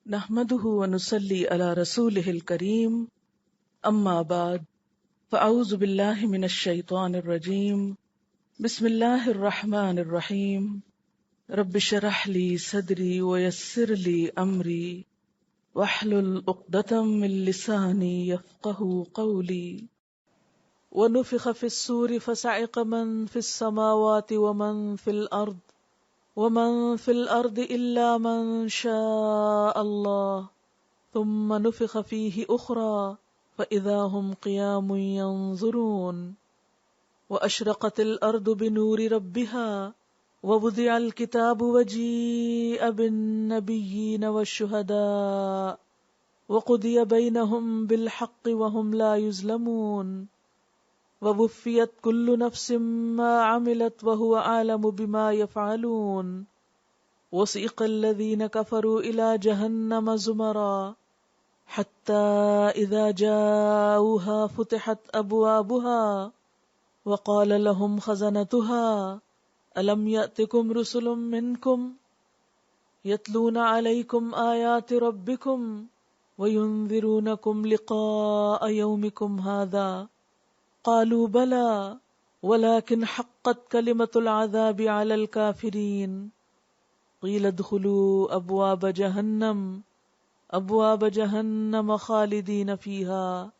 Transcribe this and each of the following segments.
نحمده ونصلي على رسوله الكريم اما بعد فاعوذ بالله من الشيطان الرجيم بسم الله الرحمن الرحيم رب اشرح لي صدري ويسر لي امري واحلل عقدة من لساني يفقهوا قولي ونفخ في الصور فصعق من في السماوات ومن في الارض إلا من شاء الله ثم نفخ فيه أخرى فإذا هم قيام ينظرون وأشرقت الأرض بنور ربها ووضع الكتاب وجيء بالنبيين والشهداء وقضي بينهم بالحق وهم لا يظلمون ووفيت كل نفس ما عملت وهو أعلم بما يفعلون وسيق الذين كفروا إلى جهنم زمرا حتى إذا جاءوها فتحت أبوابها وقال لهم خزنتها ألم يأتكم رسل منكم يتلون عليكم آيات ربكم وينذرونكم لقاء يومكم هذا قالوا بلى ولكن حقت كلمة العذاب على الكافرين قيل ادخلوا أبواب جهنم خالدين فيها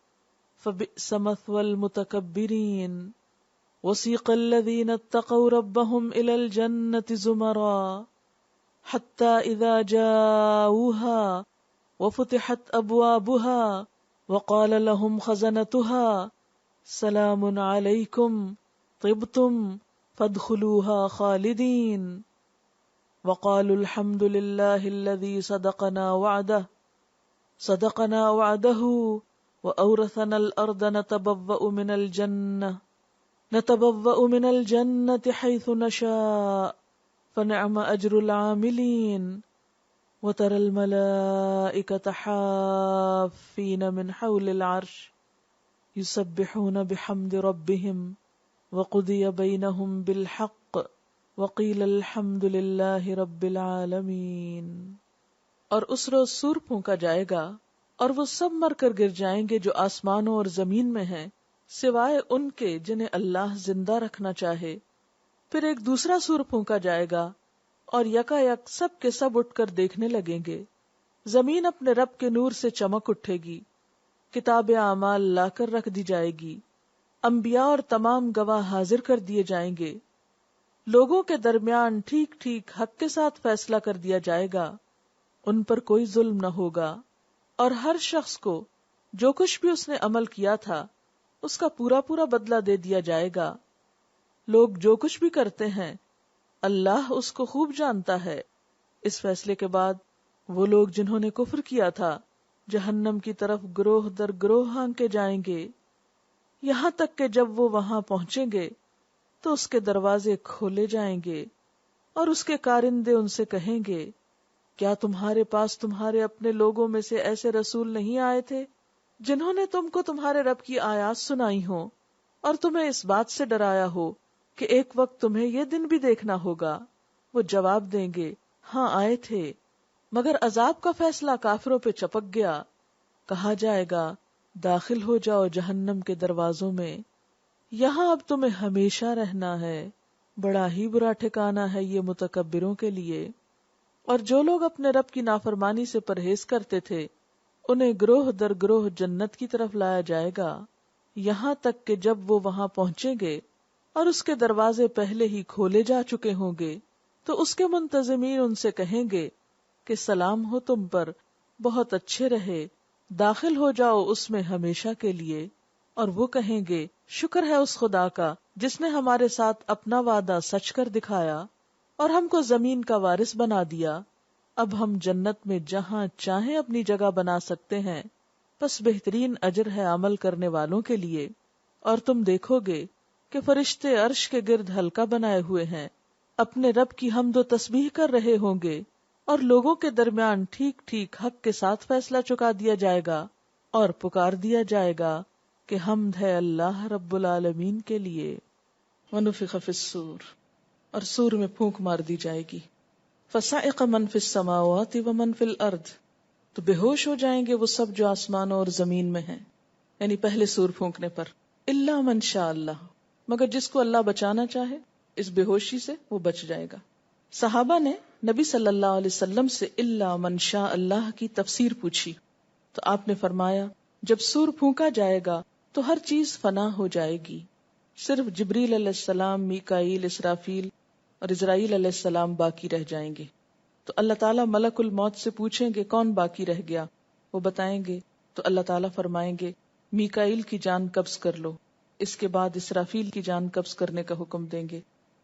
فبئس مثوى المتكبرين وسيق الذين اتقوا ربهم إلى الجنة زمرا حتى إذا جاءوها وفتحت أبوابها وقال لهم خزنتها سلام علیکم طبتم فادخلوها خالدین وقالوا الحمد لله الذي صدقنا وعده وأورثنا الأرض نتبوأ من الجنة حيث نشاء فنعم أجر العاملين وترى الملائكة حافين من حول العرش یسبحون بحمد ربهم وقضی بینہم بالحق وقیل الحمد للہ رب العالمین۔ اور اس روز سور پھونکا جائے گا اور وہ سب مر کر گر جائیں گے جو آسمانوں اور زمین میں ہیں سوائے ان کے جنہیں اللہ زندہ رکھنا چاہے۔ پھر ایک دوسرا سور پھونکا جائے گا اور یکا یک سب کے سب اٹھ کر دیکھنے لگیں گے۔ زمین اپنے رب کے نور سے چمک اٹھے گی، کتاب اعمال لا کر رکھ دی جائے گی، انبیاء اور تمام گواہ حاضر کر دیے جائیں گے، لوگوں کے درمیان ٹھیک ٹھیک حق کے ساتھ فیصلہ کر دیا جائے گا، ان پر کوئی ظلم نہ ہوگا، اور ہر شخص کو جو کچھ بھی اس نے عمل کیا تھا اس کا پورا پورا بدلہ دے دیا جائے گا۔ لوگ جو کچھ بھی کرتے ہیں اللہ اس کو خوب جانتا ہے۔ اس فیصلے کے بعد وہ لوگ جنہوں نے کفر کیا تھا جہنم کی طرف گروہ در گروہ ہانکے جائیں گے، یہاں تک کہ جب وہ وہاں پہنچیں گے تو اس کے دروازے کھولے جائیں گے اور اس کے کارندے ان سے کہیں گے، کیا تمہارے پاس تمہارے اپنے لوگوں میں سے ایسے رسول نہیں آئے تھے جنہوں نے تم کو تمہارے رب کی آیات سنائی ہوں اور تمہیں اس بات سے ڈرایا ہو کہ ایک وقت تمہیں یہ دن بھی دیکھنا ہوگا؟ وہ جواب دیں گے، ہاں آئے تھے، مگر عذاب کا فیصلہ کافروں پہ چپک گیا۔ کہا جائے گا، داخل ہو جاؤ جہنم کے دروازوں میں، یہاں اب تمہیں ہمیشہ رہنا ہے، بڑا ہی برا ٹھکانہ ہے یہ متکبروں کے لیے۔ اور جو لوگ اپنے رب کی نافرمانی سے پرہیز کرتے تھے انہیں گروہ در گروہ جنت کی طرف لایا جائے گا، یہاں تک کہ جب وہ وہاں پہنچیں گے اور اس کے دروازے پہلے ہی کھولے جا چکے ہوں گے تو اس کے منتظمین ان سے کہیں گے کہ سلام ہو تم پر، بہت اچھے رہے، داخل ہو جاؤ اس میں ہمیشہ کے لیے۔ اور وہ کہیں گے، شکر ہے اس خدا کا جس نے ہمارے ساتھ اپنا وعدہ سچ کر دکھایا اور ہم کو زمین کا وارث بنا دیا، اب ہم جنت میں جہاں چاہیں اپنی جگہ بنا سکتے ہیں، بس بہترین اجر ہے عمل کرنے والوں کے لیے۔ اور تم دیکھو گے کہ فرشتے عرش کے گرد حلقہ بنائے ہوئے ہیں، اپنے رب کی حمد و تسبیح کر رہے ہوں گے، اور لوگوں کے درمیان ٹھیک ٹھیک حق کے ساتھ فیصلہ چکا دیا جائے گا اور پکار دیا جائے گا کہ حمد ہے اللہ رب العالمین کے لیے۔ وَنُفِخَ فِي الصُّورِ، اور سور میں پھونک مار دی جائے گی، فَصَعِقَ مَن فِي السَّمَاوَاتِ وَمَن فِي الْأَرْضِ، تو بے ہوش ہو جائیں گے وہ سب جو آسمانوں اور زمین میں ہیں، یعنی پہلے سور پھونکنے پر، الا من شاء اللہ، مگر جس کو اللہ بچانا چاہے اس بے ہوشی سے وہ بچ جائے گا۔ صحابہ نے نبی صلی اللہ علیہ وسلم سے الا من شاء اللہ کی تفسیر پوچھی تو آپ نے فرمایا جب سور پھونکا جائے گا تو ہر چیز فنا ہو جائے گی، صرف جبریل علیہ السلام، میکائیل، اسرافیل اور اسرائیل علیہ السلام باقی رہ جائیں گے۔ تو اللہ تعالیٰ ملک الموت سے پوچھیں گے کون باقی رہ گیا، وہ بتائیں گے تو اللہ تعالیٰ فرمائیں گے میکائیل کی جان قبض کر لو، اس کے بعد اسرافیل کی جان قبض کرنے کا حکم دیں گے،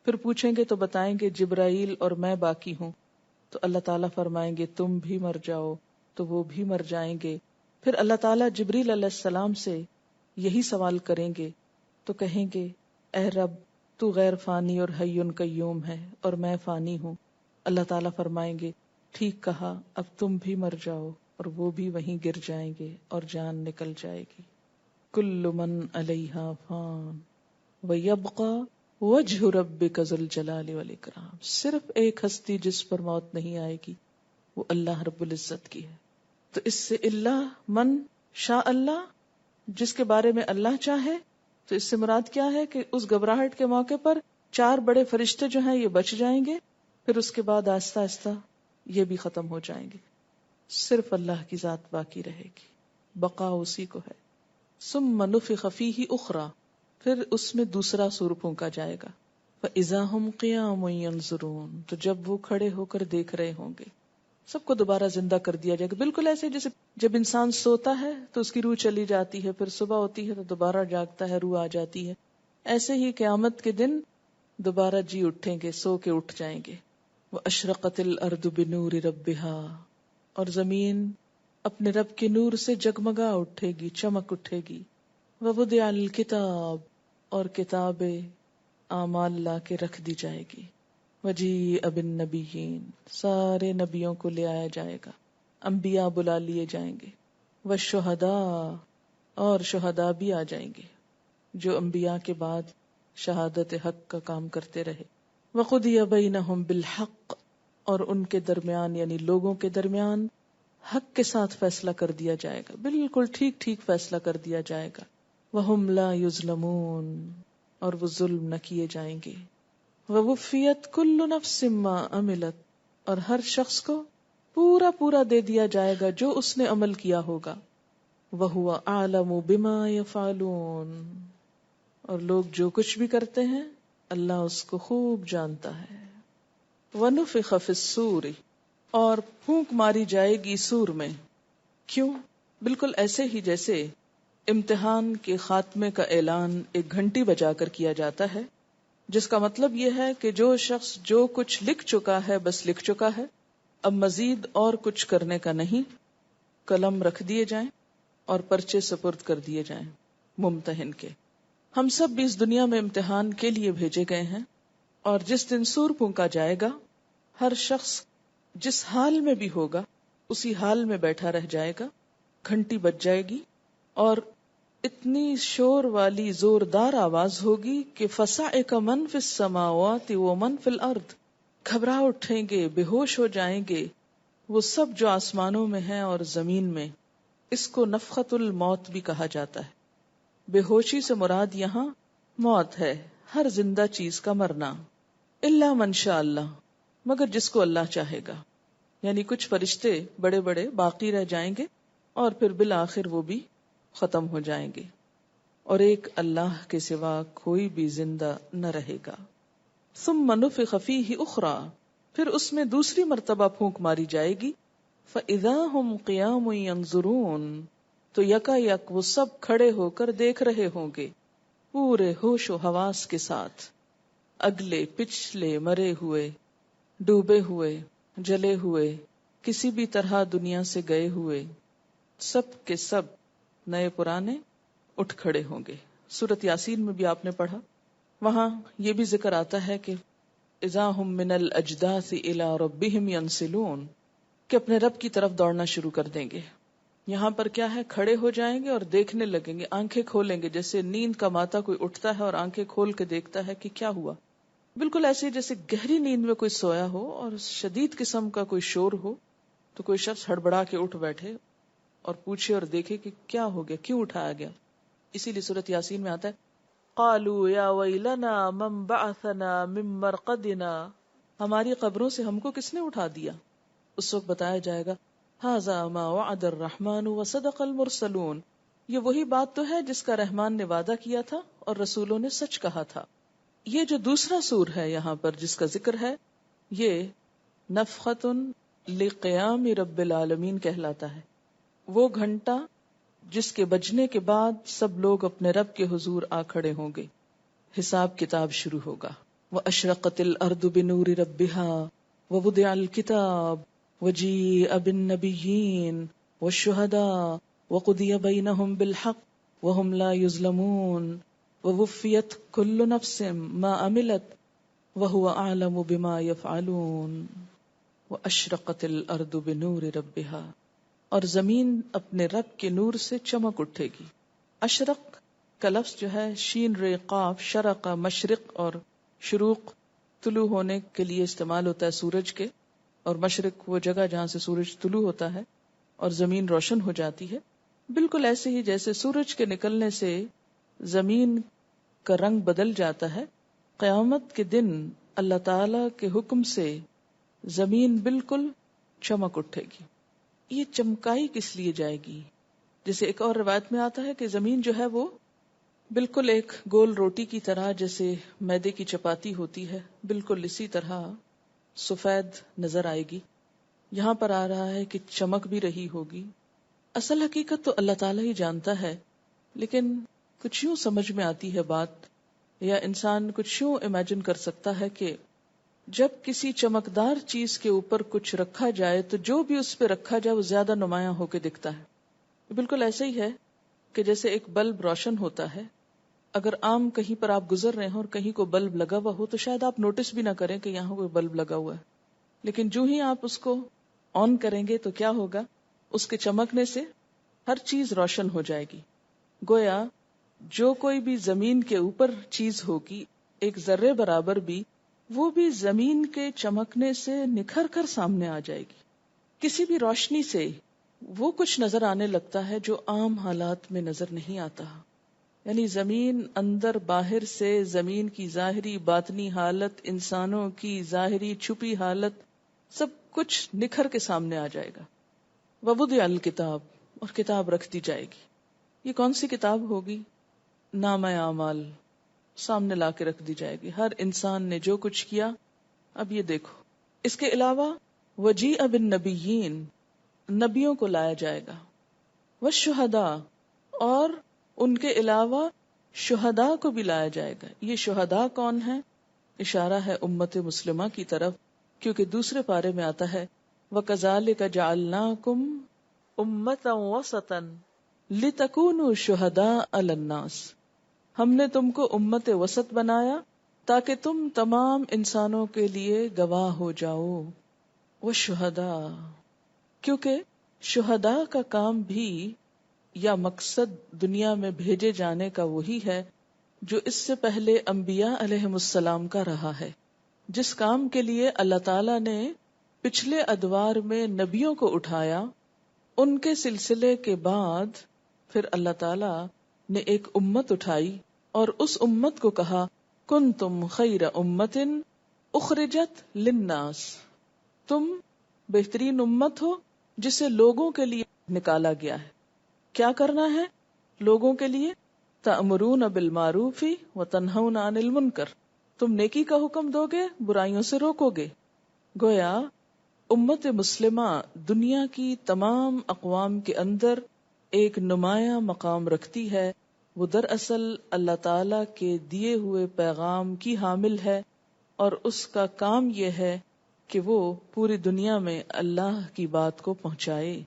پھر پوچھیں گے تو بتائیں گے جبرائیل اور میں باقی ہوں، تو اللہ تعالیٰ فرمائیں گے تم بھی مر جاؤ، تو وہ بھی مر جائیں گے۔ پھر اللہ تعالیٰ جبریل علیہ السلام سے یہی سوال کریں گے تو کہیں گے اے رب تو غیر فانی اور حی قیوم ہے اور میں فانی ہوں۔ اللہ تعالیٰ فرمائیں گے ٹھیک کہا، اب تم بھی مر جاؤ، اور وہ بھی وہیں گر جائیں گے اور جان نکل جائے گی۔ کل من علیہا فان ویبقى وجہ ربک ذو الجلال والاکرام، صرف ایک ہستی جس پر موت نہیں آئے گی وہ اللہ رب العزت کی ہے۔ تو اس سے اللہ من شاء اللہ، جس کے بارے میں اللہ چاہے، تو اس سے مراد کیا ہے کہ اس گھبراہٹ کے موقع پر 4 بڑے فرشتے جو ہیں یہ بچ جائیں گے، پھر اس کے بعد آہستہ آہستہ یہ بھی ختم ہو جائیں گے، صرف اللہ کی ذات باقی رہے گی، بقا اسی کو ہے۔ ثم نفخ فیہ اخری، پھر اس میں دوسرا سور پھونکا جائے گا، فاذا هم قیام ینظرون، تو جب وہ کھڑے ہو کر دیکھ رہے ہوں گے، سب کو دوبارہ زندہ کر دیا جائے گا، بالکل ایسے جیسے جب انسان سوتا ہے تو اس کی روح چلی جاتی ہے، پھر صبح ہوتی ہے تو دوبارہ جاگتا ہے، روح آ جاتی ہے، ایسے ہی قیامت کے دن دوبارہ جی اٹھیں گے، سو کے اٹھ جائیں گے۔ وَأَشْرَقَتِ الْأَرْضُ بِنُورِ رَبِّهَا، اور زمین اپنے رب کے نور سے جگمگا اٹھے گی، چمک اٹھے گی۔ وَوُضِعَ الْكِتَابُ، اور کتاب اعمال لا کے رکھ دی جائے گی۔ وَجِيءَ بِالنَّبِيِّينَ، سارے نبیوں کو لے آیا جائے گا، انبیاء بلا لیے جائیں گے۔ وَالشُّهَدَاءُ، اور شہداء بھی آ جائیں گے جو انبیاء کے بعد شہادت حق کا کام کرتے رہے۔ وَقُضِيَ بَيْنَهُمْ بِالْحَقِّ، اور ان کے درمیان یعنی لوگوں کے درمیان حق کے ساتھ فیصلہ کر دیا جائے گا، بالکل ٹھیک ٹھیک فیصلہ کر دیا جائے گا۔ وَهُمْ لَا يُظْلَمُونَ، اور وہ ظلم نہ کیے جائیں گے۔ وَوُفِّيَتْ كُلُّ نَفْسٍ مَّا عَمِلَتْ، اور ہر شخص کو پورا پورا دے دیا جائے گا جو اس نے عمل کیا ہوگا۔ وَهُوَ أَعْلَمُ بِمَا يَفْعَلُونَ، اور لوگ جو کچھ بھی کرتے ہیں اللہ اس کو خوب جانتا ہے۔ وَنُفِخَ فِي الصُّورِ، اور پھونک ماری جائے گی سور میں۔ کیوں؟ بالکل ایسے ہی جیسے امتحان کے خاتمے کا اعلان ایک گھنٹی بجا کر کیا جاتا ہے، جس کا مطلب یہ ہے کہ جو شخص جو کچھ لکھ چکا ہے بس لکھ چکا ہے، اب مزید اور کچھ کرنے کا نہیں، قلم رکھ دیے جائیں اور پرچے سپرد کر دیے جائیں ممتحن کے۔ ہم سب بھی اس دنیا میں امتحان کے لیے بھیجے گئے ہیں، اور جس دن سور پھونکا جائے گا ہر شخص جس حال میں بھی ہوگا اسی حال میں بیٹھا رہ جائے گا، گھنٹی بج جائے گی اور اتنی شور والی زوردار آواز ہوگی کہ فَصَعِقَ مَنْ فِي السَّمَاوَاتِ وَمَنْ فِي الْأَرْضِ، گھبرا اٹھیں گے، بے ہوش ہو جائیں گے وہ سب جو آسمانوں میں ہیں اور زمین میں۔ اس کو نفخۃ الموت بھی کہا جاتا ہے۔ بے ہوشی سے مراد یہاں موت ہے، ہر زندہ چیز کا مرنا۔ الا من شاء اللہ، مگر جس کو اللہ چاہے گا، یعنی کچھ فرشتے بڑے بڑے باقی رہ جائیں گے اور پھر بالآخر وہ بھی ختم ہو جائیں گے، اور ایک اللہ کے سوا کوئی بھی زندہ نہ رہے گا۔ ثم نفخ فیہ اخری، پھر اس میں دوسری مرتبہ پھونک ماری جائے گی۔ فاذا هم قیام ینظرون، تو یکا یک وہ سب کھڑے ہو کر دیکھ رہے ہوں گے، پورے ہوش و حواس کے ساتھ، اگلے پچھلے، مرے ہوئے، ڈوبے ہوئے، جلے ہوئے، کسی بھی طرح دنیا سے گئے ہوئے، سب کے سب نئے پرانے اٹھ کھڑے ہوں گے۔ سورۃ یاسین میں بھی آپ نے پڑھا، وہاں یہ بھی ذکر آتا ہے کہ اذا هم من الاجداث الى ربهم ينسلون، کہ اپنے رب کی طرف دوڑنا شروع کر دیں گے۔ یہاں پر کیا ہے، کھڑے ہو جائیں گے اور دیکھنے لگیں گے، آنکھیں کھولیں گے، جیسے نیند کا ماتا کوئی اٹھتا ہے اور آنکھیں کھول کے دیکھتا ہے کہ کیا ہوا، بالکل ایسے جیسے گہری نیند میں کوئی سویا ہو اور شدید قسم کا کوئی شور ہو، تو کوئی شخص ہڑبڑا کے اٹھ بیٹھے اور پوچھے اور دیکھے کہ کیا ہو گیا، کیوں اٹھایا گیا. اسی لیے سورۃ یاسین میں آتا ہے قالوا یا ویلنا من بعثنا من مرقدنا، ہماری قبروں سے ہم کو کس نے اٹھا دیا. اس وقت بتایا جائے گا ھذا ما وعد الرحمن وصدق المرسلون، یہ وہی بات تو ہے جس کا رحمان نے وعدہ کیا تھا اور رسولوں نے سچ کہا تھا. یہ جو دوسرا سور ہے یہاں پر جس کا ذکر ہے، یہ نفخۃ لقیام رب العالمین کہلاتا ہے. وہ گھنٹہ جس کے بجنے کے بعد سب لوگ اپنے رب کے حضور آ کھڑے ہوں گے، حساب کتاب شروع ہوگا. وَأَشْرَقَتِ الْأَرْضُ بِنُورِ رَبِّهَا وَوُضِعَ الْكِتَابُ وَجِيءَ بِالنَّبِيِّينَ وَالشُّهَدَاءِ وَقُضِيَ بَيْنَهُم بِالْحَقِّ وَهُمْ لَا يُظْلَمُونَ وَوُفِّيَتْ كُلُّ نَفْسٍ مَا عَمِلَتْ وَهُوَ أَعْلَمُ بِمَا يَفْعَلُونَ. وَأَشْرَقَتِ الْأَرْضُ بِنُورِ رَبِّهَا، اور زمین اپنے رب کے نور سے چمک اٹھے گی. اشرق کا لفظ جو ہے شین رے قاف، شرق مشرق، اور شروق طلوع ہونے کے لیے استعمال ہوتا ہے سورج کے، اور مشرق وہ جگہ جہاں سے سورج طلوع ہوتا ہے اور زمین روشن ہو جاتی ہے. بالکل ایسے ہی جیسے سورج کے نکلنے سے زمین کا رنگ بدل جاتا ہے، قیامت کے دن اللہ تعالی کے حکم سے زمین بالکل چمک اٹھے گی. یہ چمکائی کس لیے جائے گی؟ جیسے ایک اور روایت میں آتا ہے کہ زمین جو ہے وہ بالکل ایک گول روٹی کی طرح، جیسے میدے کی چپاتی ہوتی ہے، بالکل اسی طرح سفید نظر آئے گی. یہاں پر آ رہا ہے کہ چمک بھی رہی ہوگی. اصل حقیقت تو اللہ تعالیٰ ہی جانتا ہے، لیکن کچھ یوں سمجھ میں آتی ہے بات، یا انسان کچھ یوں امیجن کر سکتا ہے کہ جب کسی چمکدار چیز کے اوپر کچھ رکھا جائے تو جو بھی اس پہ رکھا جائے وہ زیادہ نمایاں ہو کے دکھتا ہے. بالکل ایسے ہی ہے کہ جیسے ایک بلب روشن ہوتا ہے، اگر عام کہیں پر آپ گزر رہے ہیں اور کہیں کو بلب لگا ہوا ہو تو شاید آپ نوٹس بھی نہ کریں کہ یہاں کوئی بلب لگا ہوا ہے، لیکن جو ہی آپ اس کو آن کریں گے تو کیا ہوگا، اس کے چمکنے سے ہر چیز روشن ہو جائے گی. گویا جو کوئی بھی زمین کے اوپر چیز ہوگی ایک ذرے برابر بھی، وہ بھی زمین کے چمکنے سے نکھر کر سامنے آ جائے گی. کسی بھی روشنی سے وہ کچھ نظر آنے لگتا ہے جو عام حالات میں نظر نہیں آتا. یعنی زمین اندر باہر سے، زمین کی ظاہری باطنی حالت، انسانوں کی ظاہری چھپی حالت، سب کچھ نکھر کے سامنے آ جائے گا. وَوُضِعَ الْكِتَابُ، اور کتاب رکھ دی جائے گی. یہ کون سی کتاب ہوگی؟ نامہ اعمال سامنے لا کے رکھ دی جائے گی. ہر انسان نے جو کچھ کیا اب یہ دیکھو. اس کے علاوہ وجیء بالنبیین، نبیوں کو لایا جائے گا. والشہداء، اور ان کے علاوہ شہداء کو بھی لایا جائے گا. یہ شہداء کون ہیں؟ اشارہ ہے امت مسلمہ کی طرف، کیونکہ دوسرے پارے میں آتا ہے وَكَذَلِكَ جَعَلْنَاكُمْ أُمَّةً وَسَطًا لِتَكُونُوا شُهَدَاءَ عَلَى النَّاسِ، ہم نے تم کو امت وسط بنایا تاکہ تم تمام انسانوں کے لیے گواہ ہو جاؤ. وَالشُّهَدَاء، کیونکہ شہداء کا کام بھی یا مقصد دنیا میں بھیجے جانے کا وہی ہے جو اس سے پہلے انبیاء علیہم السلام کا رہا ہے. جس کام کے لیے اللہ تعالیٰ نے پچھلے ادوار میں نبیوں کو اٹھایا، ان کے سلسلے کے بعد پھر اللہ تعالیٰ نے ایک امت اٹھائی اور اس امت کو کہا کنتم خیر امت اخرجت للناس، تم بہترین امت ہو جسے لوگوں کے لیے نکالا گیا ہے. کیا کرنا ہے لوگوں کے لیے؟ تأمرون بالمعروف وتنہون عن المنکر، تم نیکی کا حکم دو گے، برائیوں سے روکو گے. گویا امت مسلمہ دنیا کی تمام اقوام کے اندر ایک نمایاں مقام رکھتی ہے. وہ دراصل اللہ تعالی کے دیے ہوئے پیغام کی حامل ہے، اور اس کا کام یہ ہے کہ وہ پوری دنیا میں اللہ کی بات کو پہنچائے.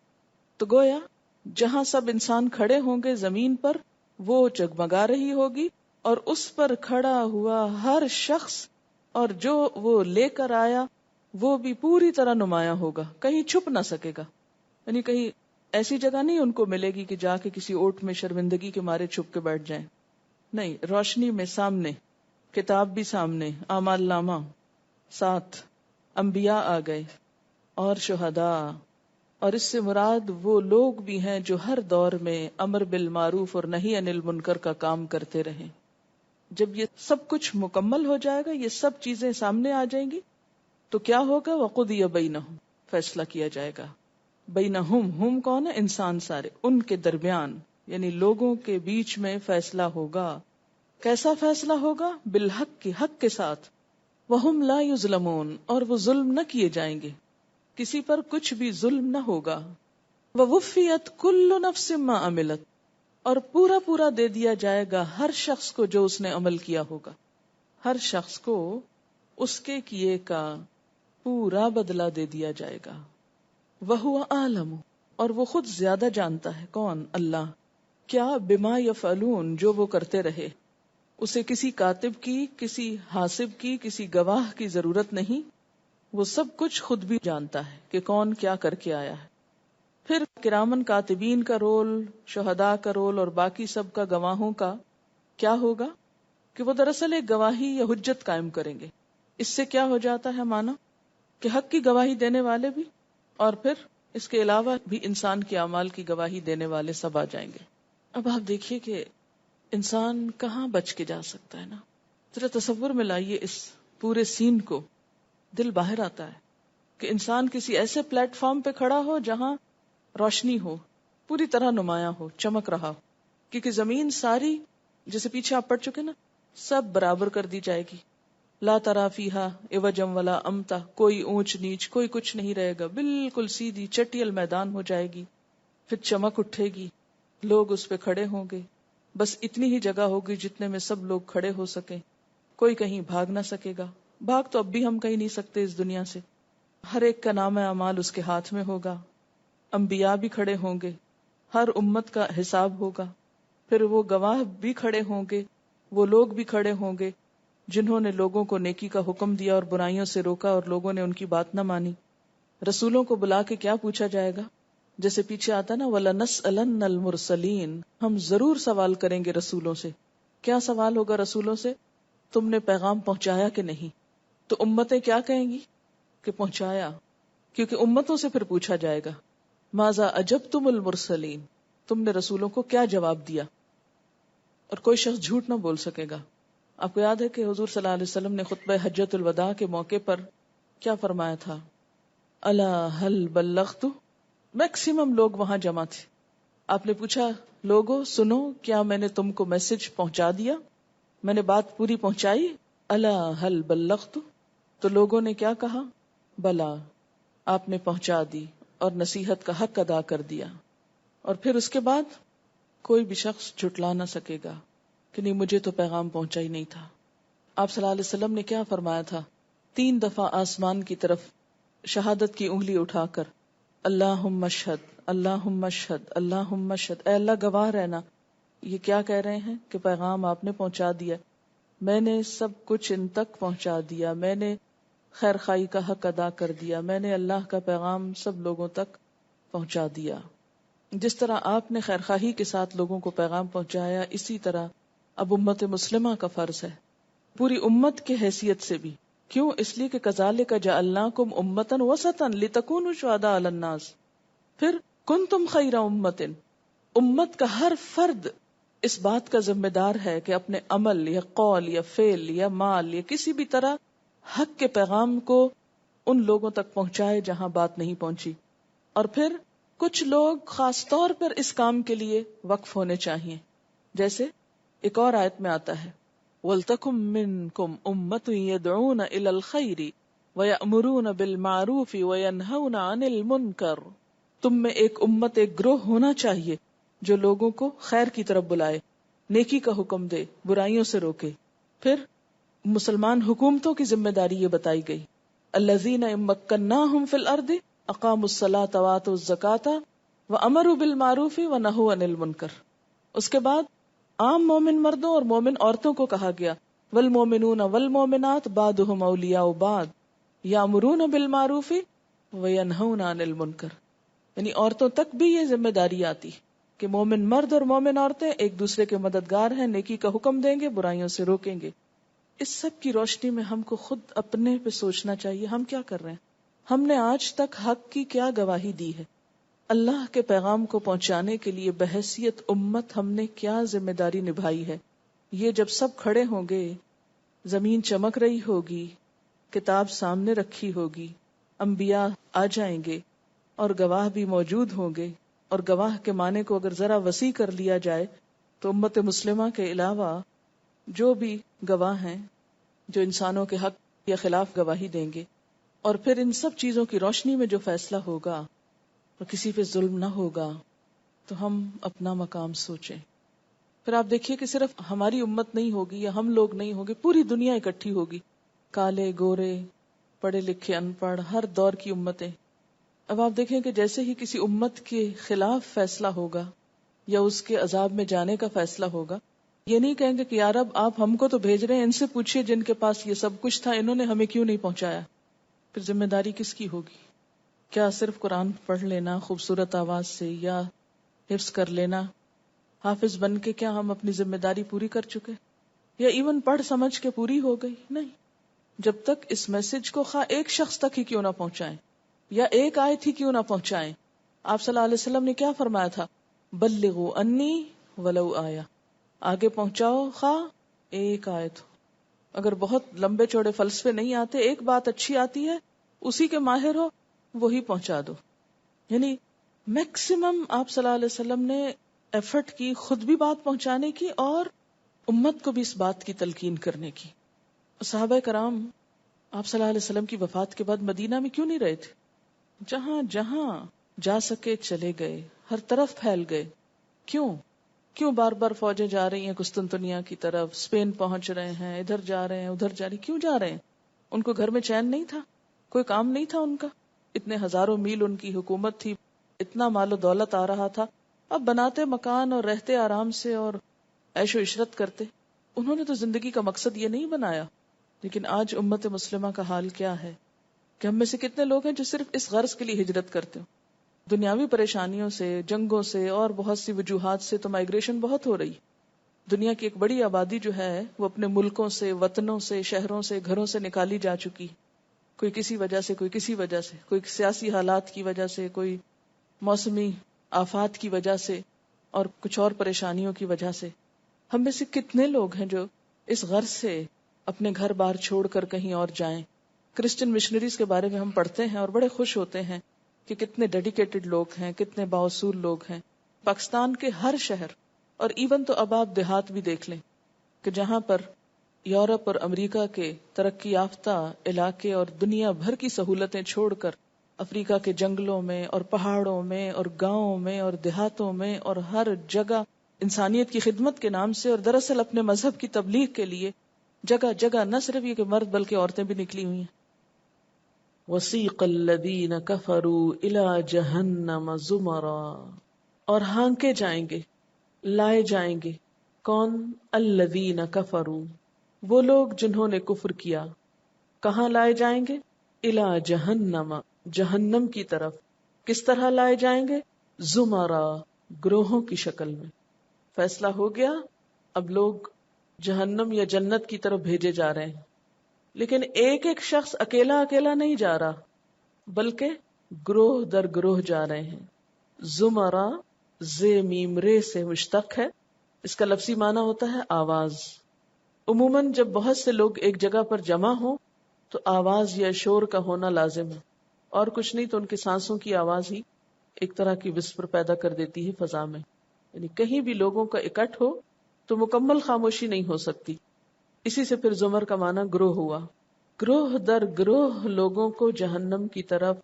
تو گویا جہاں سب انسان کھڑے ہوں گے زمین پر، وہ جگمگا رہی ہوگی، اور اس پر کھڑا ہوا ہر شخص اور جو وہ لے کر آیا وہ بھی پوری طرح نمایاں ہوگا، کہیں چھپ نہ سکے گا. یعنی کہیں ایسی جگہ نہیں ان کو ملے گی کہ جا کے کسی اوٹ میں شرمندگی کے مارے چھپ کے بیٹھ جائیں. نہیں، روشنی میں سامنے، کتاب بھی سامنے، اعمال نامہ ساتھ، انبیاء آ گئے اور شہداء. اور اس سے مراد وہ لوگ بھی ہیں جو ہر دور میں امر بالمعروف اور نہی عن المنکر کا کام کرتے رہیں. جب یہ سب کچھ مکمل ہو جائے گا، یہ سب چیزیں سامنے آ جائیں گی، تو کیا ہوگا؟ وَقُضِیَ بَیْنَهُم، فیصلہ کیا جائے گا. بینہم، ہم کون ہے؟ انسان سارے، ان کے درمیان یعنی لوگوں کے بیچ میں فیصلہ ہوگا. کیسا فیصلہ ہوگا؟ بالحق، کی حق کے ساتھ. وہم لا یظلمون، اور وہ ظلم نہ کیے جائیں گے، کسی پر کچھ بھی ظلم نہ ہوگا. ووفیت کل نفس ما عملت، اور پورا پورا دے دیا جائے گا ہر شخص کو جو اس نے عمل کیا ہوگا. ہر شخص کو اس کے کیے کا پورا بدلہ دے دیا جائے گا. وَهُوَ أَعْلَمُ، اور وہ خود زیادہ جانتا ہے. کون؟ اللہ. کیا؟ بما یفعلون، جو وہ کرتے رہے. اسے کسی کاتب کی، کسی حاسب کی، کسی گواہ کی ضرورت نہیں. وہ سب کچھ خود بھی جانتا ہے کہ کون کیا کر کے آیا ہے. پھر کرامن کاتبین کا رول، شہداء کا رول اور باقی سب کا، گواہوں کا کیا ہوگا؟ کہ وہ دراصل ایک گواہی یا حجت قائم کریں گے. اس سے کیا ہو جاتا ہے مانا؟ کہ حق کی گواہی دینے والے بھی، اور پھر اس کے علاوہ بھی انسان کے اعمال کی گواہی دینے والے سب آ جائیں گے. اب آپ دیکھیے کہ انسان کہاں بچ کے جا سکتا ہے نا. ذرا تصور میں لائیے اس پورے سین کو، دل باہر آتا ہے کہ انسان کسی ایسے پلیٹ فارم پہ کھڑا ہو جہاں روشنی ہو، پوری طرح نمایاں ہو، چمک رہا ہو. کیونکہ زمین ساری، جیسے پیچھے آپ پڑھ چکے نا، سب برابر کر دی جائے گی. لا تری فیہا عوجا ولا امتا، کوئی اونچ نیچ، کوئی کچھ نہیں رہے گا، بالکل سیدھی چٹیل میدان ہو جائے گی. پھر چمک اٹھے گی، لوگ اس پہ کھڑے ہوں گے. بس اتنی ہی جگہ ہوگی جتنے میں سب لوگ کھڑے ہو سکیں. کوئی کہیں بھاگ نہ سکے گا. بھاگ تو اب بھی ہم کہیں نہیں سکتے اس دنیا سے. ہر ایک کا نام اعمال اس کے ہاتھ میں ہوگا. انبیاء بھی کھڑے ہوں گے، ہر امت کا حساب ہوگا. پھر وہ گواہ بھی کھڑے ہوں گے، وہ لوگ بھی کھڑے ہوں گے جنہوں نے لوگوں کو نیکی کا حکم دیا اور برائیوں سے روکا اور لوگوں نے ان کی بات نہ مانی. رسولوں کو بلا کے کیا پوچھا جائے گا؟ جیسے پیچھے آتا نا وَلَنَسْأَلَنَّ الْمُرْسَلِينَ، ہم ضرور سوال کریں گے رسولوں سے. کیا سوال ہوگا رسولوں سے؟ تم نے پیغام پہنچایا کہ نہیں؟ تو امتیں کیا کہیں گی؟ کہ پہنچایا. کیونکہ امتوں سے پھر پوچھا جائے گا ماذا اجبتم المرسلین، تم نے رسولوں کو کیا جواب دیا. اور کوئی شخص جھوٹ نہ بول سکے گا. آپ کو یاد ہے کہ حضور صلی اللہ علیہ وسلم نے خطبہ حجۃ الوداع کے موقع پر کیا فرمایا تھا؟ الا هل بلغت. میکسیمم لوگ وہاں جمع تھے. آپ نے پوچھا لوگوں سنو، کیا میں نے تم کو میسج پہنچا دیا؟ میں نے بات پوری پہنچائی؟ الا هل بلغت. تو لوگوں نے کیا کہا؟ بلا، آپ نے پہنچا دی اور نصیحت کا حق ادا کر دیا. اور پھر اس کے بعد کوئی بھی شخص جھٹلا نہ سکے گا کہ نہیں مجھے تو پیغام پہنچا ہی نہیں تھا. آپ صلی اللہ علیہ وسلم نے کیا فرمایا تھا؟ 3 دفعہ آسمان کی طرف شہادت کی انگلی اٹھا کر اللہم اشہد، اللہم اشہد، اللہم اشہد، اے اللہ گواہ رہنا. یہ کیا کہہ رہے ہیں کہ پیغام آپ نے پہنچا دیا، میں نے سب کچھ ان تک پہنچا دیا، میں نے خیر خائی کا حق ادا کر دیا، میں نے اللہ کا پیغام سب لوگوں تک پہنچا دیا. جس طرح آپ نے خیر خواہی کے ساتھ لوگوں کو پیغام پہنچایا، اسی طرح اب امت مسلمہ کا فرض ہے پوری امت کے حیثیت سے بھی. کیوں؟ اس لیے کہ کذالک جعلناکم امۃ وسطا لتکونوا شہداء علی الناس. پھر کنتم خیر امۃ، امت کا ہر فرد اس بات کا ذمہ دار ہے کہ اپنے عمل یا قول یا فعل یا مال یا کسی بھی طرح حق کے پیغام کو ان لوگوں تک پہنچائے جہاں بات نہیں پہنچی. اور پھر کچھ لوگ خاص طور پر اس کام کے لیے وقف ہونے چاہیے. جیسے ایک اور آیت میں آتا ہے وَلْتَكُمْ مِنْكُمْ أُمَّةٌ يَدْعُونَ إِلَى الْخَيْرِ وَيَأْمُرُونَ بِالْمَعْرُوفِ وَيَنْهَوْنَ عَنِ الْمُنْكَرِ. تم میں ایک امت، ایک گروہ ہونا چاہیے جو لوگوں کو خیر کی طرف بلائے، نیکی کا حکم دے، برائیوں سے روکے. پھر مسلمان حکومتوں کی ذمہ داری یہ بتائی گئی الذین ان مکناہم فی الارض اقاموا الصلاۃ وآتوا الزکاۃ وامروا بالمعروف ونہوا عن المنکر. اس کے بعد عام مومن مردوں اور مومن عورتوں کو کہا گیا والمومنون والمومنات بعضهم اولیاء بعض یامرون بالمعروف وینہون عن المنکر. یعنی عورتوں تک بھی یہ ذمہ داری آتی کہ مومن مرد اور مومن عورتیں ایک دوسرے کے مددگار ہیں، نیکی کا حکم دیں گے، برائیوں سے روکیں گے. اس سب کی روشنی میں ہم کو خود اپنے پہ سوچنا چاہیے ہم کیا کر رہے ہیں. ہم نے آج تک حق کی کیا گواہی دی ہے؟ اللہ کے پیغام کو پہنچانے کے لیے بحیثیت امت ہم نے کیا ذمہ داری نبھائی ہے. یہ جب سب کھڑے ہوں گے، زمین چمک رہی ہوگی، کتاب سامنے رکھی ہوگی، انبیاء آ جائیں گے اور گواہ بھی موجود ہوں گے، اور گواہ کے معنی کو اگر ذرا وسیع کر لیا جائے تو امت مسلمہ کے علاوہ جو بھی گواہ ہیں جو انسانوں کے حق یا خلاف گواہی دیں گے، اور پھر ان سب چیزوں کی روشنی میں جو فیصلہ ہوگا اور کسی پہ ظلم نہ ہوگا، تو ہم اپنا مقام سوچیں. پھر آپ دیکھیے کہ صرف ہماری امت نہیں ہوگی یا ہم لوگ نہیں ہوگے، پوری دنیا اکٹھی ہوگی، کالے گورے پڑھے لکھے ان پڑھ، ہر دور کی امتیں. اب آپ دیکھیں کہ جیسے ہی کسی امت کے خلاف فیصلہ ہوگا یا اس کے عذاب میں جانے کا فیصلہ ہوگا، یہ نہیں کہیں گے کہ یا رب آپ ہم کو تو بھیج رہے ہیں، ان سے پوچھئے جن کے پاس یہ سب کچھ تھا، انہوں نے ہمیں کیوں نہیں پہنچایا. پھر ذمہ داری کس کی ہوگی؟ کیا صرف قرآن پڑھ لینا خوبصورت آواز سے یا حفظ کر لینا، حافظ بن کے کیا ہم اپنی ذمہ داری پوری کر چکے؟ یا ایون پڑھ سمجھ کے پوری ہو گئی؟ نہیں. جب تک اس میسج کو خواہ ایک شخص تک ہی کیوں نہ پہنچائیں یا ایک آیت ہی کیوں نہ پہنچائیں. آپ صلی اللہ علیہ وسلم نے کیا فرمایا تھا؟ بلغوا انی ولو آیا، آگے پہنچاؤ خواہ ایک آیت ہو. اگر بہت لمبے چوڑے فلسفے نہیں آتے، ایک بات اچھی آتی ہے، اسی کے ماہر ہو، وہی پہنچا دو. یعنی میکسیمم آپ صلی اللہ علیہ وسلم نے ایفرٹ کی، خود بھی بات پہنچانے کی اور امت کو بھی اس بات کی تلقین کرنے کی. صحابہ کرام آپ صلی اللہ علیہ وسلم کی وفات کے بعد مدینہ میں کیوں نہیں رہے تھے؟ جہاں جہاں جا سکے چلے گئے، ہر طرف پھیل گئے. کیوں بار بار فوجیں جا رہی ہیں قسطنطنیہ کی طرف، اسپین پہنچ رہے ہیں، ادھر جا رہے ہیں ادھر جا رہے ہیں؟ کیوں جا رہے ہیں؟ ان کو گھر میں چین نہیں تھا؟ کوئی کام نہیں تھا ان کا؟ اتنے ہزاروں میل ان کی حکومت تھی، اتنا مال و دولت آ رہا تھا، اب بناتے مکان اور رہتے آرام سے اور عیش و عشرت کرتے. انہوں نے تو زندگی کا مقصد یہ نہیں بنایا. لیکن آج امت مسلمہ کا حال کیا ہے کہ ہم میں سے کتنے لوگ ہیں جو صرف اس غرض کے لیے ہجرت کرتے ہو. دنیاوی پریشانیوں سے، جنگوں سے اور بہت سی وجوہات سے تو مائگریشن بہت ہو رہی. دنیا کی ایک بڑی آبادی جو ہے وہ اپنے ملکوں سے، وطنوں سے، شہروں سے، گھروں سے نکالی جا چکی. کوئی کسی وجہ سے، کوئی کسی وجہ سے، کوئی سیاسی حالات کی وجہ سے، کوئی موسمی آفات کی وجہ سے اور کچھ اور پریشانیوں کی وجہ سے. ہم میں سے کتنے لوگ ہیں جو اس غرض سے اپنے گھر بار چھوڑ کر کہیں اور جائیں. کرسچن مشنریز کے بارے میں ہم پڑھتے ہیں اور بڑے خوش ہوتے ہیں کہ کتنے ڈیڈیکیٹڈ لوگ ہیں، کتنے بااصول لوگ ہیں. پاکستان کے ہر شہر اور ایون تو اب آپ دیہات بھی دیکھ لیں کہ جہاں پر یورپ اور امریکہ کے ترقی یافتہ علاقے اور دنیا بھر کی سہولتیں چھوڑ کر افریقہ کے جنگلوں میں اور پہاڑوں میں اور گاؤں میں اور دیہاتوں میں اور ہر جگہ انسانیت کی خدمت کے نام سے اور دراصل اپنے مذہب کی تبلیغ کے لیے جگہ جگہ نہ صرف یہ کہ مرد بلکہ عورتیں بھی نکلی ہوئی ہیں. وَسِيقَ الَّذِينَ كَفَرُوا إِلَى جَهَنَّمَ زُمَرًا، اور ہانکے جائیں گے، لائے جائیں گے. کون؟ الَّذِينَ كَفَرُوا، وہ لوگ جنہوں نے کفر کیا. کہاں لائے جائیں گے؟ إِلَى جَهَنَّمَ، جہنم کی طرف. کس طرح لائے جائیں گے؟ زمرا، گروہوں کی شکل میں. فیصلہ ہو گیا، اب لوگ جہنم یا جنت کی طرف بھیجے جا رہے ہیں. لیکن ایک ایک شخص اکیلا اکیلا نہیں جا رہا، بلکہ گروہ در گروہ جا رہے ہیں. زمرا زے میم رے سے مشتق ہے. اس کا لفظی معنی ہوتا ہے آواز. عموماً جب بہت سے لوگ ایک جگہ پر جمع ہوں تو آواز یا شور کا ہونا لازم ہے، اور کچھ نہیں تو ان کی سانسوں کی آواز ہی ایک طرح کی وسپر پیدا کر دیتی ہے فضا میں. یعنی کہیں بھی لوگوں کا اکٹھ ہو تو مکمل خاموشی نہیں ہو سکتی. اسی سے پھر زمر کا معنی گروہ ہوا. گروہ در گروہ لوگوں کو جہنم کی طرف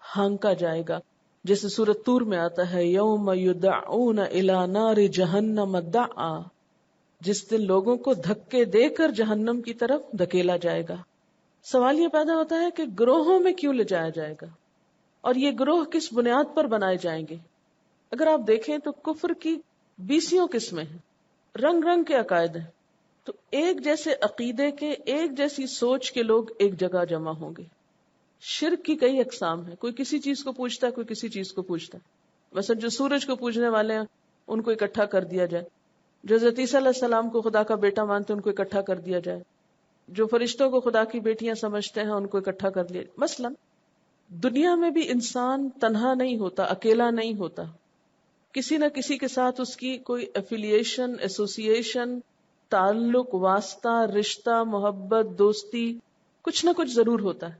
ہانکا جائے گا، جیسے سورۃ طور میں آتا ہے یوم یدعون الی نار جہنم دعا، جس دن لوگوں کو دھکے دے کر جہنم کی طرف دھکیلا جائے گا. سوال یہ پیدا ہوتا ہے کہ گروہوں میں کیوں لے جایا جائے گا اور یہ گروہ کس بنیاد پر بنائے جائیں گے؟ اگر آپ دیکھیں تو کفر کی 20 قسمیں ہیں، رنگ رنگ کے عقائد ہیں. تو ایک جیسے عقیدے کے، ایک جیسی سوچ کے لوگ ایک جگہ جمع ہوں گے. شرک کی کئی اقسام ہیں، کوئی کسی چیز کو پوچھتا ہے، کوئی کسی چیز کو پوچھتا ہے. مثلا جو سورج کو پوجنے والے ہیں ان کو اکٹھا کر دیا جائے، جو حضرت عیسیٰ علیہ السلام کو خدا کا بیٹا مانتے ہیں ان کو اکٹھا کر دیا جائے، جو فرشتوں کو خدا کی بیٹیاں سمجھتے ہیں ان کو اکٹھا کر لیا. مثلا دنیا میں بھی انسان تنہا نہیں ہوتا، اکیلا نہیں ہوتا، کسی نہ کسی کے ساتھ اس کی کوئی ایفیلیشن، ایسوسیشن، تعلق، واسطہ، رشتہ، محبت، دوستی، کچھ نہ کچھ ضرور ہوتا ہے.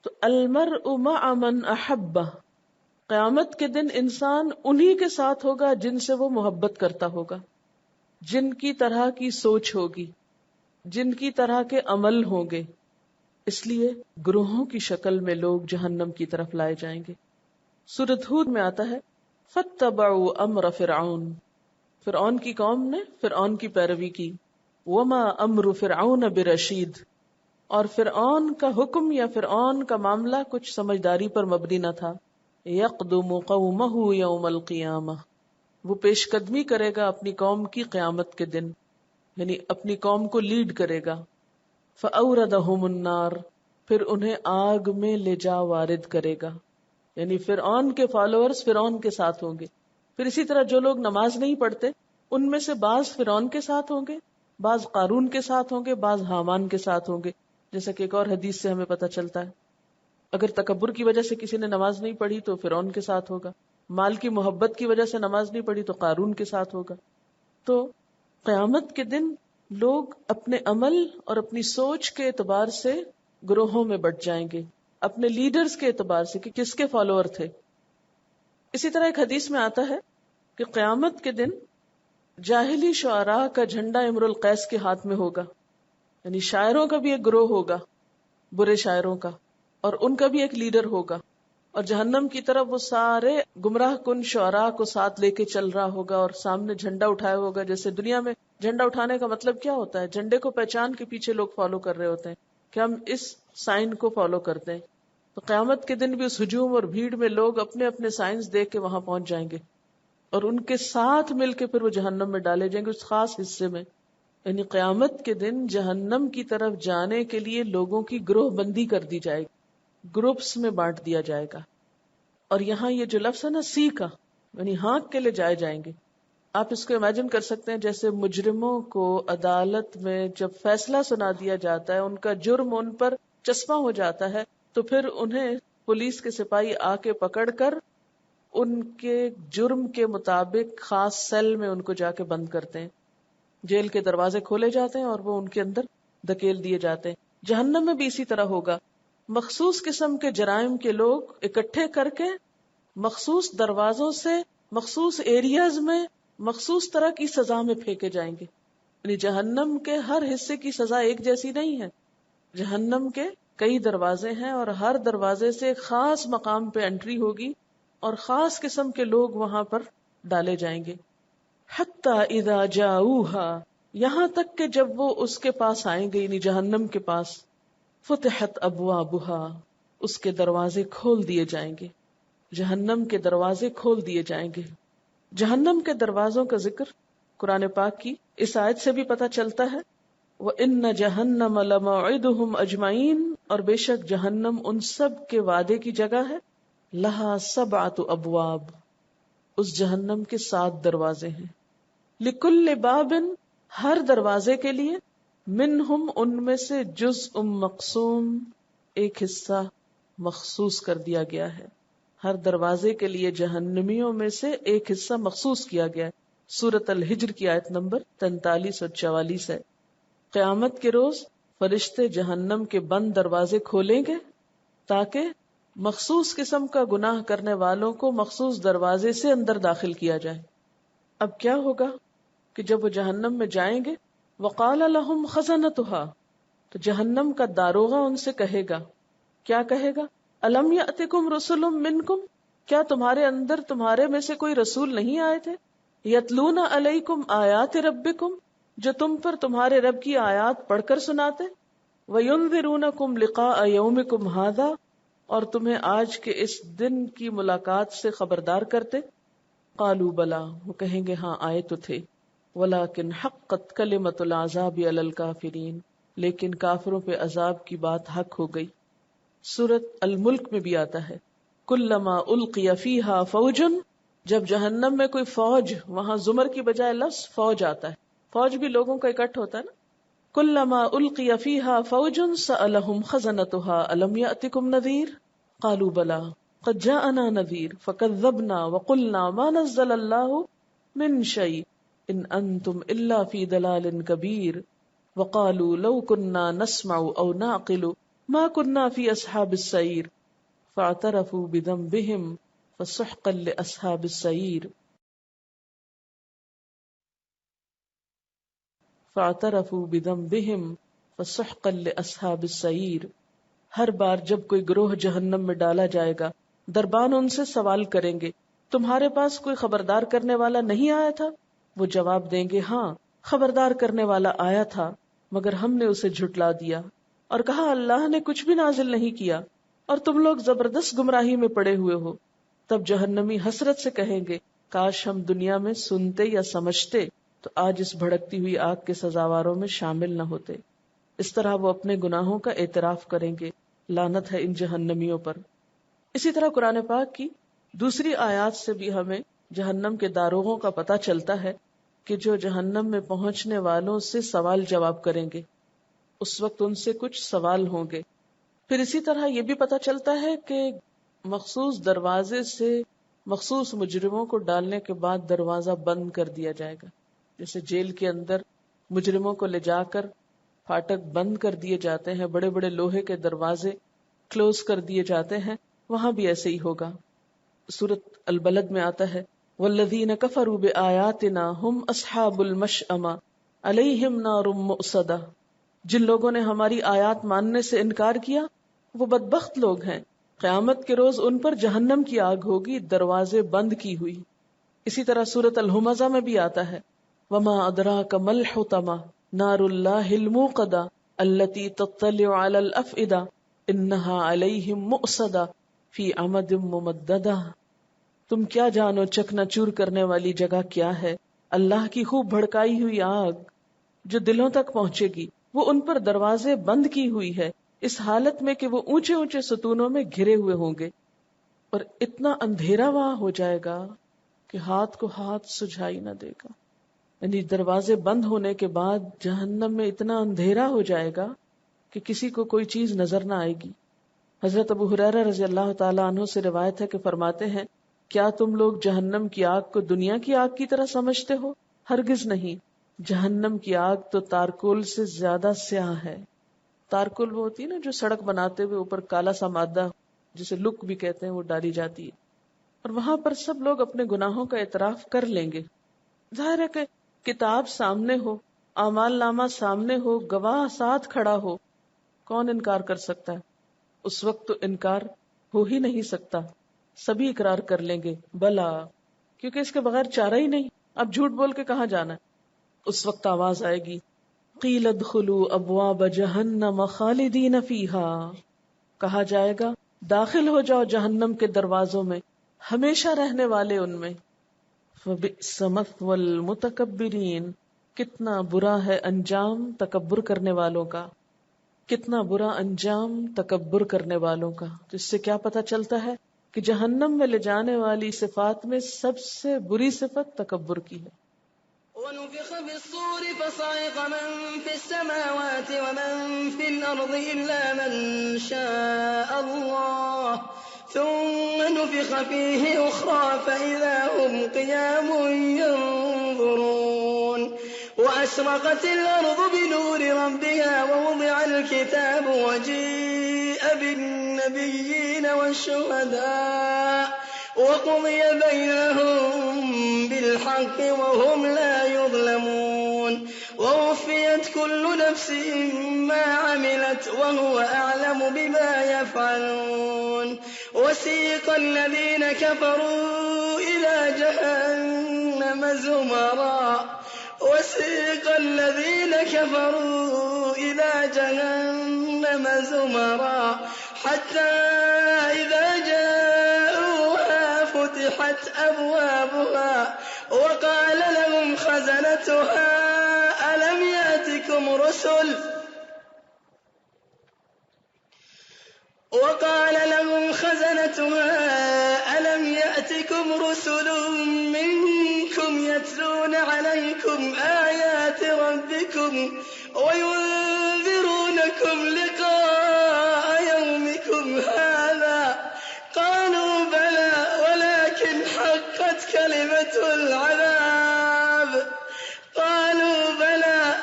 تو المرء مع من احبہ، قیامت کے دن انسان انہی کے ساتھ ہوگا جن سے وہ محبت کرتا ہوگا، جن کی طرح کی سوچ ہوگی، جن کی طرح کے عمل ہوں گے. اس لیے گروہوں کی شکل میں لوگ جہنم کی طرف لائے جائیں گے. سورۃ ہود میں آتا ہے فاتبعوا امر فرعون، فرعون کی قوم نے فرعون کی پیروی کی. وما امر فرعون برشید، اور فرعون کا حکم یا فرعون کا معاملہ کچھ سمجھداری پر مبنی نہ تھا. یقدم قومہ یوم القیامہ، وہ پیش قدمی کرے گا اپنی قوم کی قیامت کے دن، یعنی اپنی قوم کو لیڈ کرے گا. فاوردہم النار، پھر انہیں آگ میں لے جا وارد کرے گا، یعنی فرعون کے فالوورز فرعون کے ساتھ ہوں گے. پھر اسی طرح جو لوگ نماز نہیں پڑھتے ان میں سے بعض فرعون کے ساتھ ہوں گے، بعض قارون کے ساتھ ہوں گے، بعض حامان کے ساتھ ہوں گے، جیسا کہ ایک اور حدیث سے ہمیں پتہ چلتا ہے. اگر تکبر کی وجہ سے کسی نے نماز نہیں پڑھی تو فرعون کے ساتھ ہوگا، مال کی محبت کی وجہ سے نماز نہیں پڑھی تو قارون کے ساتھ ہوگا. تو قیامت کے دن لوگ اپنے عمل اور اپنی سوچ کے اعتبار سے گروہوں میں بٹ جائیں گے، اپنے لیڈرز کے اعتبار سے کہ کس کے فالوور تھے. اسی طرح ایک حدیث میں آتا ہے کہ قیامت کے دن جاہلی شعراء کا جھنڈا امر القیس کے ہاتھ میں ہوگا، یعنی شاعروں کا بھی ایک گروہ ہوگا، برے شاعروں کا، اور ان کا بھی ایک لیڈر ہوگا، اور جہنم کی طرف وہ سارے گمراہ کن شعراء کو ساتھ لے کے چل رہا ہوگا اور سامنے جھنڈا اٹھایا ہوگا. جیسے دنیا میں جھنڈا اٹھانے کا مطلب کیا ہوتا ہے؟ جھنڈے کو پہچان کے پیچھے لوگ فالو کر رہے ہوتے ہیں کہ ہم اس سائن کو فالو کرتے ہیں. تو قیامت کے دن بھی اس ہجوم اور بھیڑ میں لوگ اپنے اپنے سائنس دیکھ کے وہاں پہنچ جائیں گے اور ان کے ساتھ مل کے پھر وہ جہنم میں ڈالے جائیں گے اس خاص حصے میں. یعنی قیامت کے دن جہنم کی طرف جانے کے لیے لوگوں کی گروہ بندی کر دی جائے گی، گروپس میں بانٹ دیا جائے گا. اور یہاں یہ جو لفظ ہے نا سی کا، یعنی ہانک کے لے جائے جائیں گے. آپ اس کو امیجن کر سکتے ہیں جیسے مجرموں کو عدالت میں جب فیصلہ سنا دیا جاتا ہے، ان کا جرم ان پر چسپاں ہو جاتا ہے، تو پھر انہیں پولیس کے سپاہی آ کے پکڑ کر ان کے جرم کے مطابق خاص سیل میں ان کو جا کے بند کرتے ہیں. جیل کے دروازے کھولے جاتے ہیں اور وہ ان کے اندر دھکیل دیے جاتے ہیں. جہنم میں بھی اسی طرح ہوگا. مخصوص قسم کے جرائم کے لوگ اکٹھے کر کے مخصوص دروازوں سے مخصوص ایریاز میں مخصوص طرح کی سزا میں پھینکے جائیں گے. یعنی جہنم کے ہر حصے کی سزا ایک جیسی نہیں ہے. جہنم کے کئی دروازے ہیں اور ہر دروازے سے خاص مقام پہ انٹری ہوگی اور خاص قسم کے لوگ وہاں پر ڈالے جائیں گے. حتی اذا جاؤہا، یہاں تک کہ جب وہ اس کے پاس آئیں گے، یعنی جہنم کے پاس، فتحت ابوابہا، اس کے دروازے کھول دیے جائیں گے، جہنم کے دروازے کھول دیے جائیں گے. جہنم کے دروازوں کا ذکر قرآن پاک کی اس آیت سے بھی پتہ چلتا ہے. وَإِنَّ جَهَنَّمَ لَمَوْعِدُهُمْ أَجْمَعِينَ، اور بے شک جہنم ان سب کے وعدے کی جگہ ہے. لَهَا سَبْعَةُ أَبْوَابٍ، اس جہنم کے 7 دروازے ہیں. لِكُلِّ بَابٍ، ہر دروازے کے لیے، منہم ان میں سے جزء مقسوم، ایک حصہ مخصوص کر دیا گیا ہے. ہر دروازے کے لیے جہنمیوں میں سے ایک حصہ مخصوص کیا گیا ہے. سورۃ الحجر کی آیت نمبر 43 اور 44 ہے. قیامت کے روز فرشتے جہنم کے بند دروازے کھولیں گے تاکہ مخصوص قسم کا گناہ کرنے والوں کو مخصوص دروازے سے اندر داخل کیا جائے. اب کیا ہوگا کہ جب وہ جہنم میں جائیں گے، وقال لهم خزنتها، تو جہنم کا داروغہ ان سے کہے گا، کیا کہے گا؟ الم یأتکم رسل منکم، کیا تمہارے اندر تمہارے میں سے کوئی رسول نہیں آئے تھے؟ یتلون علیکم آیات ربکم، جو تم پر تمہارے رب کی آیات پڑھ کر سناتے. وینذرونکم لقاء یومکم ھذا، اور تمہیں آج کے اس دن کی ملاقات سے خبردار کرتے. قالوا بلا، وہ کہیں گے ہاں آئے تو تھے. ولکن حقت کلمۃ العذاب علی الکافرین، لیکن کافروں پہ عذاب کی بات حق ہو گئی. سورۃ الملک میں بھی آتا ہے کلما القی فیہا فوج، جب جہنم میں کوئی فوج، وہاں زمر کی بجائے لفظ فوج آتا ہے، فوج بھی لوگوں کا اکٹھ ہوتا ہے نا. کلما القی فیہا فوج سألہم خزنتہا الم یأتکم نذیر، قالوا بلا قد جاءنا نذير فكذبنا وقلنا ما نزل الله من شيء ان انتم الا في ضلال كبير وقالوا لو كنا نسمع او نعقل ما كنا في اصحاب السعير فاعترفوا بذنبهم فسحقا لاصحاب السعير فاعترفوا بذنبهم فسحقا لاصحاب السعير. ہر بار جب کوئی گروہ جہنم میں ڈالا جائے گا، دربان ان سے سوال کریں گے، تمہارے پاس کوئی خبردار کرنے والا نہیں آیا تھا؟ وہ جواب دیں گے، ہاں خبردار کرنے والا آیا تھا مگر ہم نے اسے جھٹلا دیا اور کہا اللہ نے کچھ بھی نازل نہیں کیا اور تم لوگ زبردست گمراہی میں پڑے ہوئے ہو. تب جہنمی حسرت سے کہیں گے کاش ہم دنیا میں سنتے یا سمجھتے تو آج اس بھڑکتی ہوئی آگ کے سزاواروں میں شامل نہ ہوتے. اس طرح وہ اپنے گناہوں کا اعتراف کریں گے. لعنت ہے ان جہنمیوں پر. اسی طرح قرآن پاک کی دوسری آیات سے بھی ہمیں جہنم کے داروغوں کا پتہ چلتا ہے کہ جو جہنم میں پہنچنے والوں سے سوال جواب کریں گے، اس وقت ان سے کچھ سوال ہوں گے. پھر اسی طرح یہ بھی پتہ چلتا ہے کہ مخصوص دروازے سے مخصوص مجرموں کو ڈالنے کے بعد دروازہ بند کر دیا جائے گا. جیسے جیل کے اندر مجرموں کو لے جا کر پھاٹک بند کر دیے جاتے ہیں، بڑے بڑے لوہے کے دروازے کلوز کر دیے جاتے ہیں، وہاں بھی ایسے ہی ہوگا. سورۃ البلد میں آتا ہے والذین کفروا بآیاتنا ہم اصحاب المشأمہ علیہم نار مؤصدہ. جن لوگوں نے ہماری آیات ماننے سے انکار کیا وہ بدبخت لوگ ہیں، قیامت کے روز ان پر جہنم کی آگ ہوگی دروازے بند کی ہوئی. اسی طرح سورۃ الہمزہ میں بھی آتا ہے وما ادراک ما الحطمہ نار اللہ الموقدہ التی تطلع علی الافئدہ انہا علیہم مؤصدہ فی عمد ممددہ. تم کیا جانو چکنا چور کرنے والی جگہ کیا ہے؟ اللہ کی خوب بھڑکائی ہوئی آگ جو دلوں تک پہنچے گی، وہ ان پر دروازے بند کی ہوئی ہے اس حالت میں کہ وہ اونچے اونچے ستونوں میں گھرے ہوئے ہوں گے اور اتنا اندھیرا وہاں ہو جائے گا کہ ہاتھ کو ہاتھ سجھائی نہ دے گا. یعنی دروازے بند ہونے کے بعد جہنم میں اتنا اندھیرا ہو جائے گا کہ کسی کو کوئی چیز نظر نہ آئے گی. حضرت ابو ہریرہ رضی اللہ تعالیٰ عنہ سے روایت ہے کہ فرماتے ہیں کیا تم لوگ جہنم کی آگ کو دنیا کی آگ کی طرح سمجھتے ہو؟ ہرگز نہیں. جہنم کی آگ تو تارکول سے زیادہ سیاہ ہے. تارکول وہ ہوتی ہے نا جو سڑک بناتے ہوئے اوپر کالا سا مادہ جسے لک بھی کہتے ہیں وہ ڈالی جاتی ہے، اور وہاں پر سب لوگ اپنے گناہوں کا اعتراف کر لیں گے. ظاہر ہے کہ کتاب سامنے ہو، اعمال نامہ سامنے ہو، گواہ ساتھ کھڑا ہو، کون انکار کر سکتا ہے؟ اس وقت تو انکار ہو ہی نہیں سکتا، سبھی اقرار کر لیں گے بلا، کیونکہ اس کے بغیر چارہ ہی نہیں. اب جھوٹ بول کے کہاں جانا ہے؟ اس وقت آواز آئے گی قیل ادخلوا ابواب جہنم خالدین فیہا، کہا جائے گا داخل ہو جاؤ جہنم کے دروازوں میں، ہمیشہ رہنے والے ان میں. فبئس مثوى المتکبرین، کتنا برا ہے انجام تکبر کرنے والوں کا، کتنا برا انجام تکبر کرنے والوں کا. تو اس سے کیا پتہ چلتا ہے کہ جہنم میں لے جانے والی صفات میں سب سے بری صفت تکبر کی ہے. ونفخ بالصور فصعق من في السماوات ومن في الأرض إلا من شاء الله ثم نفخ فيه أخرى فإذا هم قيام ينظرون وأشرقت الأرض بنور ربها ووضع الكتاب وجيء بالنبيين والشهداء وقضي بينهم بالحق وهم لا يظلمون ووفيت كل نفس ما عملت وهو أعلم بما يفعلون وسيق الذين كفروا إلى جهنم زمرا وسيق الذين كفروا إلى جهنم زمرا حتى إذا جاءوها فتحت أبوابها وقال لهم خزنتها ألم يأتكم رسل منكم يتلون عليكم آيات ربكم وينذرونكم لقاء يومكم هذا حقت كلمة العذاب قالوا بلى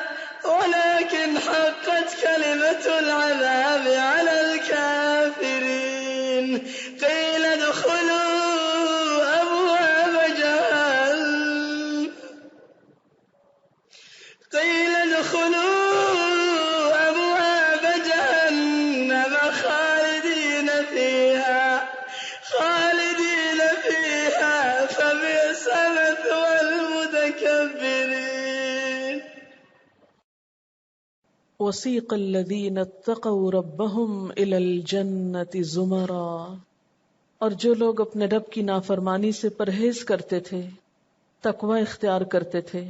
ولكن حقت كلمة العذاب على الكافرين قيل ادخلوا أبواب جهنم خالدين فيها فبئس مثوى المتكبرين. وسیق الذین اتقوا ربهم الی الجنۃ زمرا، اور جو لوگ اپنے رب کی نافرمانی سے پرہیز کرتے تھے، تقوی اختیار کرتے تھے،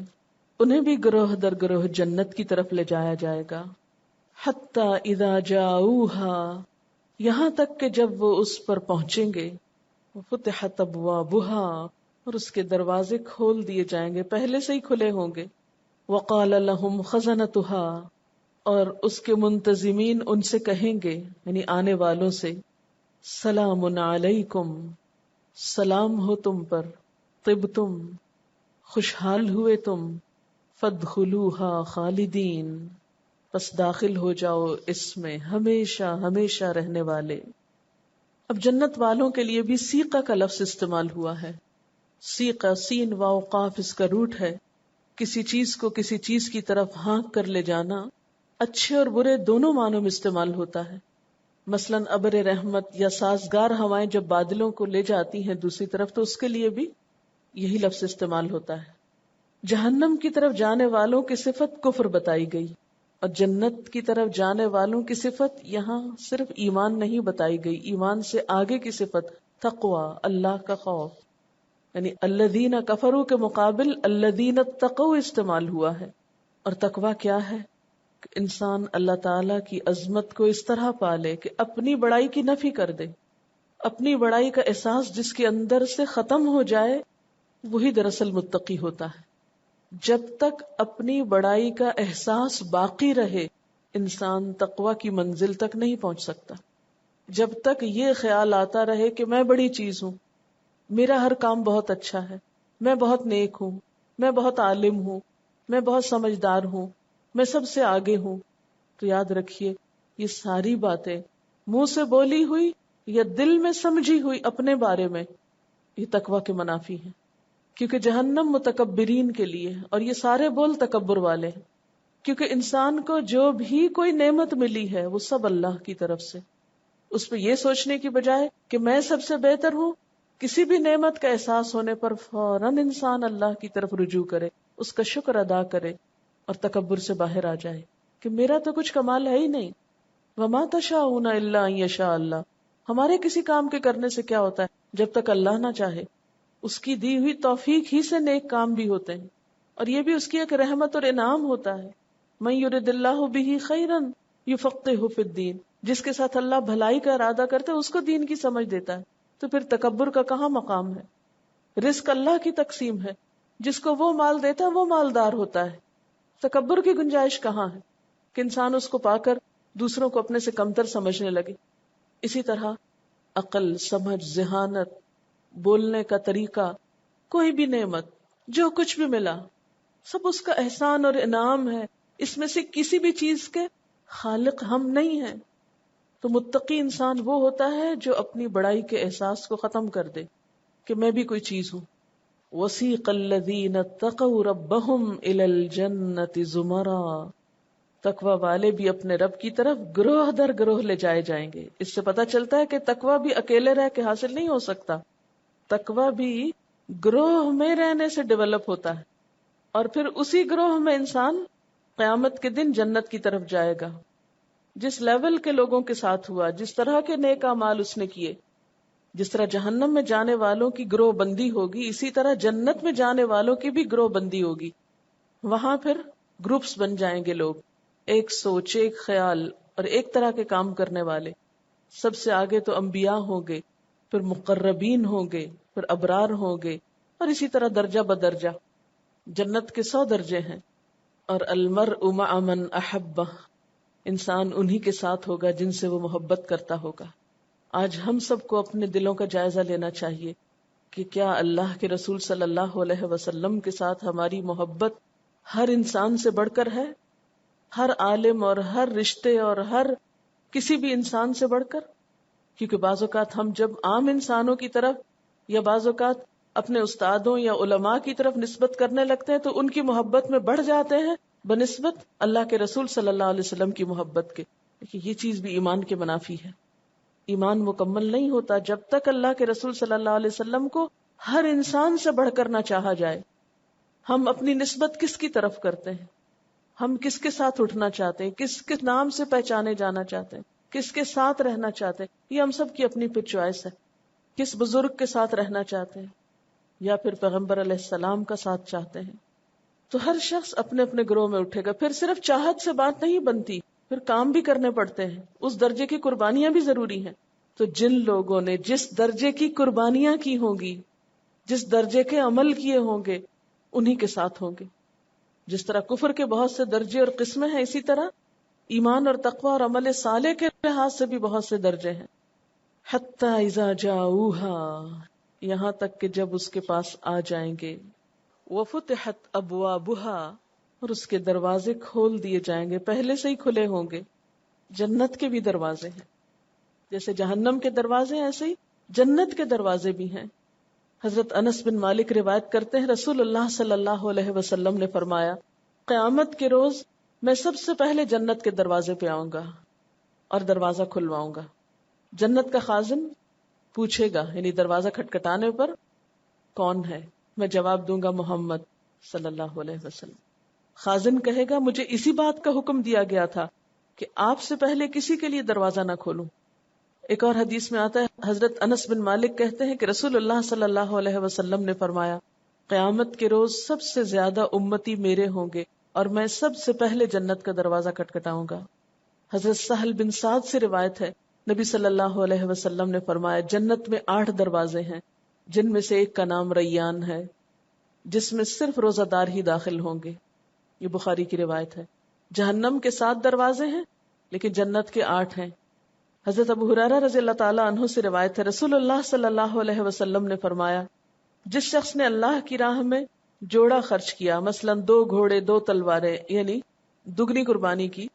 انہیں بھی گروہ در گروہ جنت کی طرف لے جایا جائے گا. حتی اذا جاؤوہا، یہاں تک کہ جب وہ اس پر پہنچیں گے، فتحت ابوابہا، اور اس کے دروازے کھول دیے جائیں گے، پہلے سے ہی کھلے ہوں گے. وقال لہم خزنتہا، اور اس کے منتظمین ان سے کہیں گے، یعنی آنے والوں سے، سلام علیکم، سلام ہو تم پر، طبتم، خوشحال ہوئے تم، فادخلوہا خالدین، پس داخل ہو جاؤ اس میں ہمیشہ ہمیشہ رہنے والے. اب جنت والوں کے لیے بھی سیقہ کا لفظ استعمال ہوا ہے. سیقہ، سین واو قاف اس کا روٹ ہے. کسی چیز کو کسی چیز کی طرف ہانک کر لے جانا اچھے اور برے دونوں معنوں میں استعمال ہوتا ہے. مثلاً ابر رحمت یا سازگار ہوائیں جب بادلوں کو لے جاتی ہیں دوسری طرف، تو اس کے لیے بھی یہی لفظ استعمال ہوتا ہے. جہنم کی طرف جانے والوں کی صفت کفر بتائی گئی، اور جنت کی طرف جانے والوں کی صفت یہاں صرف ایمان نہیں بتائی گئی، ایمان سے آگے کی صفت تقوی، اللہ کا خوف. یعنی الذین کفروا کے مقابل الذین اتقوا استعمال ہوا ہے. اور تقوی کیا ہے؟ کہ انسان اللہ تعالی کی عظمت کو اس طرح پالے کہ اپنی بڑائی کی نفی کر دے. اپنی بڑائی کا احساس جس کے اندر سے ختم ہو جائے وہی دراصل متقی ہوتا ہے. جب تک اپنی بڑائی کا احساس باقی رہے انسان تقوی کی منزل تک نہیں پہنچ سکتا. جب تک یہ خیال آتا رہے کہ میں بڑی چیز ہوں، میرا ہر کام بہت اچھا ہے، میں بہت نیک ہوں، میں بہت عالم ہوں، میں بہت سمجھدار ہوں، میں سب سے آگے ہوں، تو یاد رکھیے یہ ساری باتیں منہ سے بولی ہوئی یا دل میں سمجھی ہوئی اپنے بارے میں یہ تقوی کے منافی ہیں. کیونکہ جہنم متکبرین کے لیے، اور یہ سارے بول تکبر والے ہیں. کیونکہ انسان کو جو بھی کوئی نعمت ملی ہے وہ سب اللہ کی طرف سے. اس پہ یہ سوچنے کی بجائے کہ میں سب سے بہتر ہوں، کسی بھی نعمت کا احساس ہونے پر فوراً انسان اللہ کی طرف رجوع کرے، اس کا شکر ادا کرے اور تکبر سے باہر آ جائے کہ میرا تو کچھ کمال ہے ہی نہیں. وما تشاءون الا ان یشاء اللہ، ہمارے کسی کام کے کرنے سے کیا ہوتا ہے جب تک اللہ نہ چاہے. اس کی دی ہوئی توفیق ہی سے نیک کام بھی ہوتے ہیں، اور یہ بھی اس کی ایک رحمت اور انعام ہوتا ہے. من یرد اللہ بہ خیرا یفقہہ فی الدین، جس کے ساتھ اللہ بھلائی کا ارادہ کرتا ہے اس کو دین کی سمجھ دیتا ہے. تو پھر تکبر کا کہاں مقام ہے؟ رزق اللہ کی تقسیم ہے، جس کو وہ مال دیتا ہے وہ مالدار ہوتا ہے. تکبر کی گنجائش کہاں ہے کہ انسان اس کو پا کر دوسروں کو اپنے سے کمتر سمجھنے لگے. اسی طرح عقل، سمجھ، ذہانت، بولنے کا طریقہ، کوئی بھی نعمت جو کچھ بھی ملا سب اس کا احسان اور انعام ہے. اس میں سے کسی بھی چیز کے خالق ہم نہیں ہیں. تو متقی انسان وہ ہوتا ہے جو اپنی بڑائی کے احساس کو ختم کر دے کہ میں بھی کوئی چیز ہوں. وسیق الذین اتقوا ربهم الی الجنۃ زمرا، تقوی والے بھی اپنے رب کی طرف گروہ در گروہ لے جائے جائیں گے. اس سے پتہ چلتا ہے کہ تقوی بھی اکیلے رہ کے حاصل نہیں ہو سکتا، تقوی بھی گروہ میں رہنے سے ڈیولپ ہوتا ہے. اور پھر اسی گروہ میں انسان قیامت کے دن جنت کی طرف جائے گا. جس لیول کے لوگوں کے ساتھ ہوا، جس طرح کے نیک اعمال اس نے کیے، جس طرح جہنم میں جانے والوں کی گروہ بندی ہوگی اسی طرح جنت میں جانے والوں کی بھی گروہ بندی ہوگی. وہاں پھر گروپس بن جائیں گے لوگ، ایک سوچ، ایک خیال اور ایک طرح کے کام کرنے والے. سب سے آگے تو انبیاء ہوں گے، پھر مقربین ہوں گے، پھر ابرار ہوں گے، اور اسی طرح درجہ بدرجہ. جنت کے 100 درجے ہیں. اور المرء مع من احبہ، انسان انہی کے ساتھ ہوگا جن سے وہ محبت کرتا ہوگا. آج ہم سب کو اپنے دلوں کا جائزہ لینا چاہیے کہ کیا اللہ کے رسول صلی اللہ علیہ وسلم کے ساتھ ہماری محبت ہر انسان سے بڑھ کر ہے، ہر عالم اور ہر رشتے اور ہر کسی بھی انسان سے بڑھ کر؟ کیونکہ بعض اوقات ہم جب عام انسانوں کی طرف یا بعض اوقات اپنے استادوں یا علماء کی طرف نسبت کرنے لگتے ہیں تو ان کی محبت میں بڑھ جاتے ہیں بنسبت اللہ کے رسول صلی اللہ علیہ وسلم کی محبت کے. یہ چیز بھی ایمان کے منافی ہے. ایمان مکمل نہیں ہوتا جب تک اللہ کے رسول صلی اللہ علیہ وسلم کو ہر انسان سے بڑھ کر نہ چاہا جائے. ہم اپنی نسبت کس کی طرف کرتے ہیں؟ ہم کس کے ساتھ اٹھنا چاہتے ہیں؟ کس کے نام سے پہچانے جانا چاہتے ہیں؟ کس کے ساتھ رہنا چاہتے ہیں؟ یہ ہم سب کی اپنی پھر چوائس ہے. کس بزرگ کے ساتھ رہنا چاہتے ہیں یا پھر پیغمبر علیہ السلام کا ساتھ چاہتے ہیں؟ تو ہر شخص اپنے اپنے گروہ میں اٹھے گا. پھر صرف چاہت سے بات نہیں بنتی، پھر کام بھی کرنے پڑتے ہیں. اس درجے کی قربانیاں بھی ضروری ہیں. تو جن لوگوں نے جس درجے کی قربانیاں کی ہوں گی، جس درجے کے عمل کیے ہوں گے، انہی کے ساتھ ہوں گے. جس طرح کفر کے بہت سے درجے اور قسمیں ہیں، اسی طرح ایمان اور تقوی اور عمل صالح کے لحاظ سے بھی بہت سے درجے ہیں. حتی اذا جاؤہا، یہاں تک کہ جب اس کے پاس آ جائیں گے. وفتحت ابوابہا، اور اس کے دروازے کھول دیے جائیں گے، پہلے سے ہی کھلے ہوں گے. جنت کے بھی دروازے ہیں، جیسے جہنم کے دروازے ہیں ایسے ہی جنت کے دروازے بھی ہیں. حضرت انس بن مالک روایت کرتے ہیں رسول اللہ صلی اللہ علیہ وسلم نے فرمایا، قیامت کے روز میں سب سے پہلے جنت کے دروازے پہ آؤں گا اور دروازہ کھلواؤں گا. جنت کا خازن پوچھے گا، یعنی دروازہ کھٹکھٹانے پر، کون ہے؟ میں جواب دوں گا محمد صلی اللہ علیہ وسلم. خازن کہے گا مجھے اسی بات کا حکم دیا گیا تھا کہ آپ سے پہلے کسی کے لیے دروازہ نہ کھولوں. ایک اور حدیث میں آتا ہے، حضرت انس بن مالک کہتے ہیں کہ رسول اللہ صلی اللہ علیہ وسلم نے فرمایا، قیامت کے روز سب سے زیادہ امتی میرے ہوں گے اور میں سب سے پہلے جنت کا دروازہ کھٹکھٹاؤں گا. حضرت سہل بن سعد سے روایت ہے، نبی صلی اللہ علیہ وسلم نے فرمایا، جنت میں 8 دروازے ہیں جن میں سے ایک کا نام ریان ہے، جس میں صرف روزہ دار ہی داخل ہوں گے. یہ بخاری کی روایت ہے. جہنم کے 7 دروازے ہیں لیکن جنت کے 8 ہیں. حضرت ابو ہریرہ رضی اللہ تعالیٰ عنہ سے روایت ہے، رسول اللہ صلی اللہ علیہ وسلم نے فرمایا، جس شخص نے اللہ کی راہ میں جوڑا خرچ کیا، مثلا 2 گھوڑے 2 تلواریں، یعنی دگنی قربانی کی،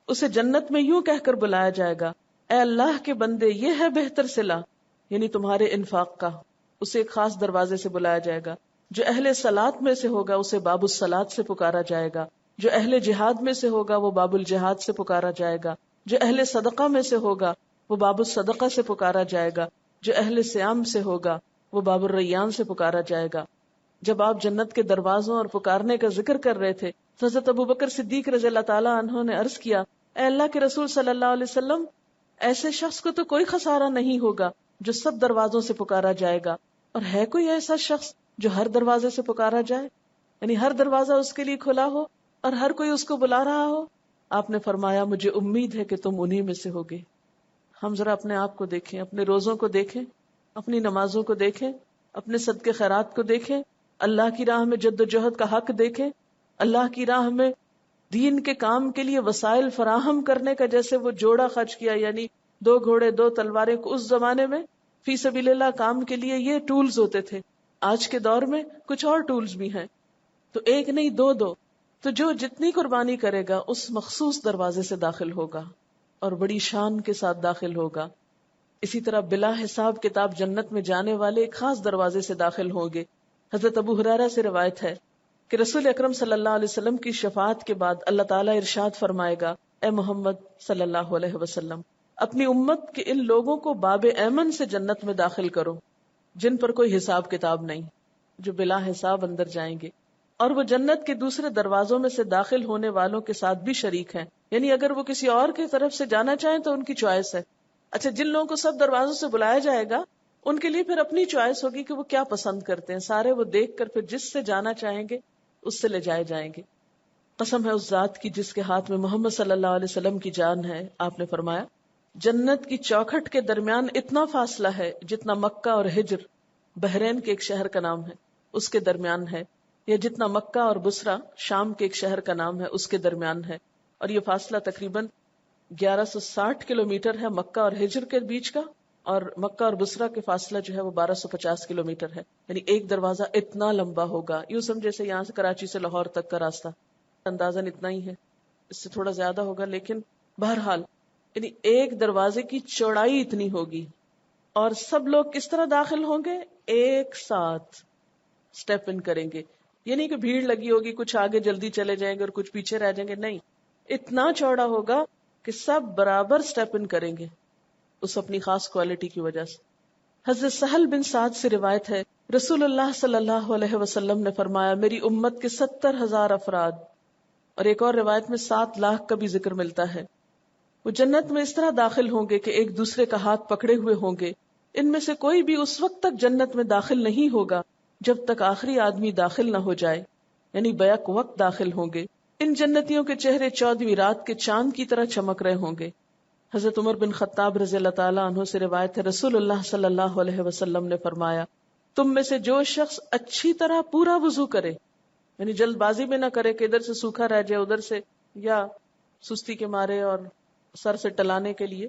اسے جنت میں یوں کہہ کر بلایا جائے گا، اے اللہ کے بندے، یہ ہے بہتر صلہ، یعنی تمہارے انفاق کا. اسے ایک خاص دروازے سے بلایا جائے گا. جو اہل صلاۃ میں سے ہوگا اسے باب الصلاۃ سے پکارا جائے گا. جو اہل جہاد میں سے ہوگا وہ باب الجہاد سے پکارا جائے گا. جو اہل صدقہ میں سے ہوگا وہ باب الصدقہ سے پکارا جائے گا. جو اہل صیام سے ہوگا وہ باب الریان سے پکارا جائے گا. جب آپ جنت کے دروازوں اور پکارنے کا ذکر کر رہے تھے تو حضرت ابوبکر صدیق رضی اللہ تعالیٰ عنہ نے عرض کیا، اے اللہ کے رسول صلی اللہ علیہ وسلم، ایسے شخص کو تو کوئی خسارہ نہیں ہوگا جو سب دروازوں سے پکارا جائے گا، اور ہے کوئی ایسا شخص جو ہر دروازے سے پکارا جائے، یعنی ہر دروازہ اس کے لیے کھلا ہو اور ہر کوئی اس کو بلا رہا ہو؟ آپ نے فرمایا، مجھے امید ہے کہ تم انہی میں سے ہوگے. ہم ذرا اپنے آپ کو دیکھیں، اپنے روزوں کو دیکھیں، اپنی نمازوں کو دیکھیں، اپنے صدقے خیرات کو دیکھیں، اللہ کی راہ میں جد و جہد کا حق دیکھیں، اللہ کی راہ میں دین کے کام کے لیے وسائل فراہم کرنے کا، جیسے وہ جوڑا خرچ کیا، یعنی 2 گھوڑے 2 تلواریں کو اس زمانے میں فی سبیل اللہ کام کے لیے یہ ٹولز ہوتے تھے. آج کے دور میں کچھ اور ٹولز بھی ہیں، تو ایک نہیں 2. تو جو جتنی قربانی کرے گا اس مخصوص دروازے سے داخل ہوگا اور بڑی شان کے ساتھ داخل ہوگا. اسی طرح بلا حساب کتاب جنت میں جانے والے ایک خاص دروازے سے داخل ہوں گے. حضرت ابو ہریرہ سے روایت ہے کہ رسول اکرم صلی اللہ علیہ وسلم کی شفاعت کے بعد اللہ تعالیٰ ارشاد فرمائے گا، اے محمد صلی اللہ علیہ وسلم، اپنی امت کے ان لوگوں کو باب ایمن سے جنت میں داخل کرو جن پر کوئی حساب کتاب نہیں، جو بلا حساب اندر جائیں گے، اور وہ جنت کے دوسرے دروازوں میں سے داخل ہونے والوں کے ساتھ بھی شریک ہیں. یعنی اگر وہ کسی اور کی طرف سے جانا چاہیں تو ان کی چوائس ہے. اچھا، جن لوگوں کو سب دروازوں سے بلایا جائے گا ان کے لیے پھر اپنی چوائس ہوگی کہ وہ کیا پسند کرتے ہیں. سارے وہ دیکھ کر پھر جس سے جانا چاہیں گے اس سے لے جائے جائیں گے. قسم ہے اس ذات کی جس کے ہاتھ میں محمد صلی اللہ علیہ وسلم کی جان ہے، آپ نے فرمایا، جنت کی چوکھٹ کے درمیان اتنا فاصلہ ہے جتنا مکہ اور ہجر، بحرین کے ایک شہر کا نام ہے، اس کے درمیان ہے، یا جتنا مکہ اور بصرہ، شام کے ایک شہر کا نام ہے، اس کے درمیان ہے. اور یہ فاصلہ تقریباً 1160 کلومیٹر ہے مکہ اور ہجر کے بیچ کا، اور مکہ اور بصرہ کے فاصلہ جو ہے وہ 1250 کلومیٹر ہے، یعنی ایک دروازہ اتنا لمبا ہوگا، یوں سمجھے سے یہاں سے کراچی سے لاہور تک کا راستہ اندازاً اتنا ہی ہے، اس سے تھوڑا زیادہ ہوگا، لیکن بہرحال یعنی ایک دروازے کی چوڑائی اتنی ہوگی، اور سب لوگ کس طرح داخل ہوں گے؟ ایک ساتھ سٹیپ ان کریں گے، یعنی کہ بھیڑ لگی ہوگی، کچھ آگے جلدی چلے جائیں گے اور کچھ پیچھے رہ جائیں گے، نہیں، اتنا چوڑا ہوگا کہ سب برابر سٹیپ ان کریں گے اس اپنی خاص کوالٹی کی وجہ سے۔ حضرت سہل بن سعد سے روایت ہے، رسول اللہ صلی اللہ علیہ وسلم نے فرمایا، میری امت کے 70,000 افراد، اور ایک اور روایت میں 7 لاکھ کا بھی ذکر ملتا ہے، وہ جنت میں اس طرح داخل ہوں گے کہ ایک دوسرے کا ہاتھ پکڑے ہوئے ہوں گے، ان میں سے کوئی بھی اس وقت تک جنت میں داخل نہیں ہوگا جب تک آخری آدمی داخل نہ ہو جائے، یعنی بیک وقت داخل ہوں گے۔ ان جنتیوں کے چہرے 14ویں رات کے چاند کی طرح چمک رہے ہوں گے۔ حضرت عمر بن خطاب رضی اللہ تعالیٰ عنہ سے روایت ہے، رسول اللہ صلی اللہ علیہ وسلم نے فرمایا، تم میں سے جو شخص اچھی طرح پورا وضو کرے، یعنی جلد بازی میں نہ کرے کہ ادھر سے سوکھا رہ جائے ادھر سے، یا سستی کے مارے اور سر سے ٹلانے کے لیے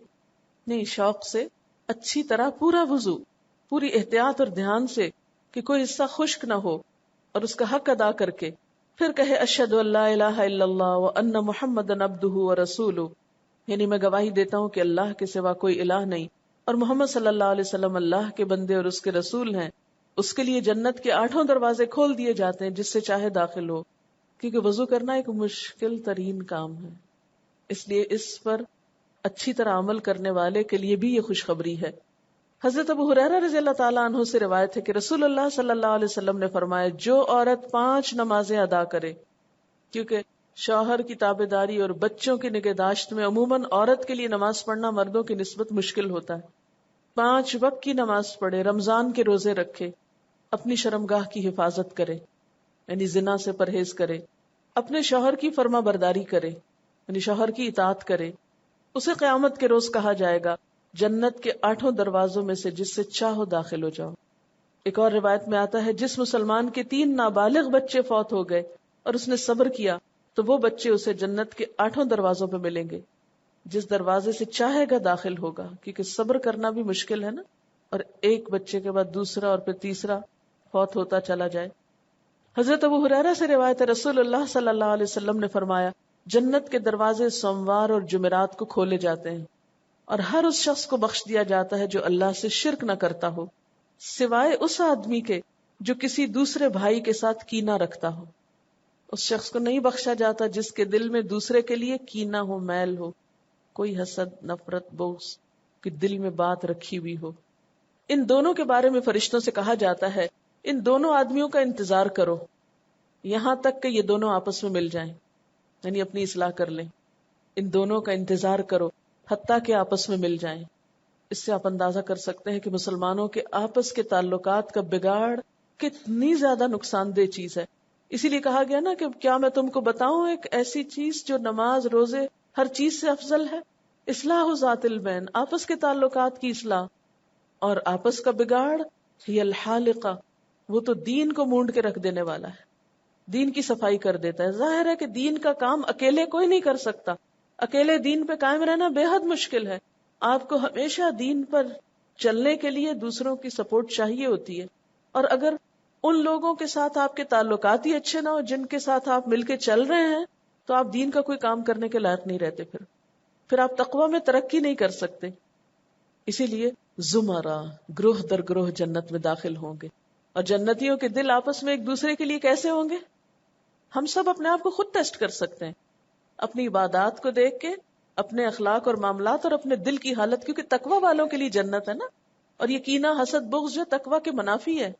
نہیں، شوق سے اچھی طرح پورا وضو، پوری احتیاط اور دھیان سے کہ کوئی حصہ خشک نہ ہو، اور اس کا حق ادا کر کے پھر کہے اشہد ان لا الہ الا اللہ وان محمدا عبدہ ورسولہ، یعنی میں گواہی دیتا ہوں کہ اللہ کے سوا کوئی الہ نہیں اور محمد صلی اللہ علیہ وسلم اللہ کے بندے اور اس کے رسول ہیں، اس کے لیے جنت کے 8 دروازے کھول دیے جاتے ہیں جس سے چاہے داخل ہو، کیونکہ وضو کرنا ایک مشکل ترین کام ہے، اس لیے اس پر اچھی طرح عمل کرنے والے کے لیے بھی یہ خوشخبری ہے۔ حضرت ابو ہریرہ رضی اللہ تعالیٰ عنہ سے روایت ہے کہ رسول اللہ صلی اللہ علیہ وسلم نے فرمایا، جو عورت 5 نمازیں ادا کرے، کیونکہ شوہر کی تابعداری اور بچوں کی نگہداشت میں عموماً عورت کے لیے نماز پڑھنا مردوں کی نسبت مشکل ہوتا ہے، 5 وقت کی نماز پڑھے، رمضان کے روزے رکھے، اپنی شرمگاہ کی حفاظت کرے، یعنی زنا سے پرہیز کرے، اپنے شوہر کی فرما برداری کرے، یعنی شوہر کی اطاعت کرے، اسے قیامت کے روز کہا جائے گا جنت کے 8 دروازوں میں سے جس سے چاہو داخل ہو جاؤ۔ ایک اور روایت میں آتا ہے، جس مسلمان کے 3 نابالغ بچے فوت ہو گئے اور اس نے صبر کیا تو وہ بچے اسے جنت کے 8 دروازوں پہ ملیں گے، جس دروازے سے چاہے گا داخل ہوگا، کیونکہ صبر کرنا بھی مشکل ہے نا، اور ایک بچے کے بعد دوسرا اور پھر تیسرا فوت ہوتا چلا جائے۔ حضرت ابو ہریرہ سے روایت ہے، رسول اللہ صلی اللہ علیہ وسلم نے فرمایا، جنت کے دروازے سوموار اور جمعرات کو کھولے جاتے ہیں، اور ہر اس شخص کو بخش دیا جاتا ہے جو اللہ سے شرک نہ کرتا ہو، سوائے اس آدمی کے جو کسی دوسرے بھائی کے ساتھ کینہ رکھتا ہو۔ اس شخص کو نہیں بخشا جاتا جس کے دل میں دوسرے کے لیے کینہ ہو، میل ہو، کوئی حسد، نفرت، بغض کہ دل میں بات رکھی ہوئی ہو۔ ان دونوں کے بارے میں فرشتوں سے کہا جاتا ہے، ان دونوں آدمیوں کا انتظار کرو یہاں تک کہ یہ دونوں آپس میں مل جائیں، یعنی اپنی اصلاح کر لیں، ان دونوں کا انتظار کرو حتیٰ کہ آپس میں مل جائیں۔ اس سے آپ اندازہ کر سکتے ہیں کہ مسلمانوں کے آپس کے تعلقات کا بگاڑ کتنی زیادہ نقصان دہ چیز ہے۔ اسی لیے کہا گیا نا کہ کیا میں تم کو بتاؤں ایک ایسی چیز جو نماز، روزے، ہر چیز سے افضل ہے؟ اصلاح ذات البین، آپس کے تعلقات کی اصلاح، اور آپس کا بگاڑ ہی الحالقہ، وہ تو دین کو مونڈ کے رکھ دینے والا ہے، دین کی صفائی کر دیتا ہے۔ ظاہر ہے کہ دین کا کام اکیلے کوئی نہیں کر سکتا، اکیلے دین پہ قائم رہنا بے حد مشکل ہے، آپ کو ہمیشہ دین پر چلنے کے لیے دوسروں کی سپورٹ چاہیے ہوتی ہے، اور اگر ان لوگوں کے ساتھ آپ کے تعلقات ہی اچھے نہ ہو جن کے ساتھ آپ مل کے چل رہے ہیں تو آپ دین کا کوئی کام کرنے کے لائق نہیں رہتے، پھر آپ تقویٰ میں ترقی نہیں کر سکتے۔ اسی لیے زمرہ، گروہ در گروہ جنت میں داخل ہوں گے، اور جنتیوں کے دل آپس میں ایک دوسرے کے لیے کیسے ہوں گے؟ ہم سب اپنے آپ کو خود ٹیسٹ کر سکتے ہیں، اپنی عبادات کو دیکھ کے، اپنے اخلاق اور معاملات اور اپنے دل کی حالت، کیونکہ تقوی والوں کے لیے جنت ہے نا، اور یہ کینہ، حسد، بغض جو تقوی کے منافی ہے،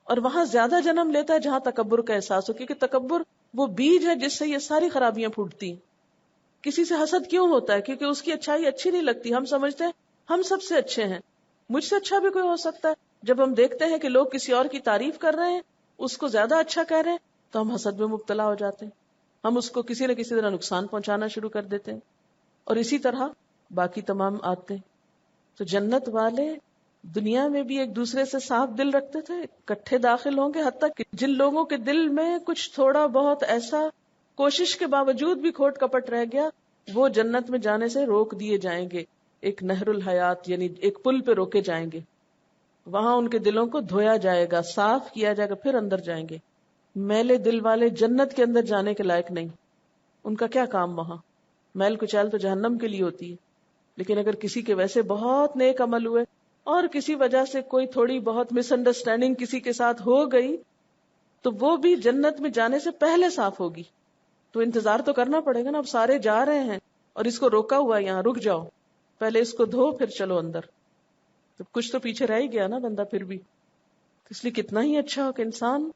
اور وہاں زیادہ جنم لیتا ہے جہاں تکبر کا احساس ہو، کیونکہ تکبر وہ بیج ہے جس سے یہ ساری خرابیاں پھوٹتی ہیں۔ کسی سے حسد کیوں ہوتا ہے؟ کیونکہ اس کی اچھائی اچھی نہیں لگتی، ہم سمجھتے ہیں ہم سب سے اچھے ہیں، مجھ سے اچھا بھی کوئی ہو سکتا ہے۔ جب ہم دیکھتے ہیں کہ لوگ کسی اور کی تعریف کر رہے ہیں، اس کو زیادہ اچھا کہہ رہے ہیں، تو ہم حسد میں مبتلا ہو جاتے ہیں، ہم اس کو کسی نہ کسی طرح نقصان پہنچانا شروع کر دیتے ہیں، اور اسی طرح باقی تمام آتے ہیں۔ تو جنت والے دنیا میں بھی ایک دوسرے سے صاف دل رکھتے تھے، اکٹھے داخل ہوں گے، حتیٰ کہ جن لوگوں کے دل میں کچھ تھوڑا بہت ایسا کوشش کے باوجود بھی کھوٹ کپٹ رہ گیا، وہ جنت میں جانے سے روک دیے جائیں گے، ایک نہر الحیات یعنی ایک پل پہ روکے جائیں گے، وہاں ان کے دلوں کو دھویا جائے گا، صاف کیا جائے گا، پھر اندر جائیں گے. میلے دل والے جنت کے اندر جانے کے لائق نہیں. ان کا کیا کام وہاں؟ میل کچیل تو جہنم کے لیے ہوتی ہے. لیکن اگر کسی کے ویسے بہت نیک عمل ہوئے اور کسی وجہ سے کوئی تھوڑی بہت مس انڈرسٹینڈنگ کسی کے ساتھ ہو گئی تو وہ بھی جنت میں جانے سے پہلے صاف ہوگی. تو انتظار تو کرنا پڑے گا نا. اب سارے جا رہے ہیں اور اس کو روکا ہوا ہے یہاں، رک جاؤ، پہلے اس کو دھو پھر چلو اندر. تو کچھ تو پیچھے رہ ہی گیا نا بندہ پھر بھی. اس لیے کتنا ہی اچھا ہو کہ انسان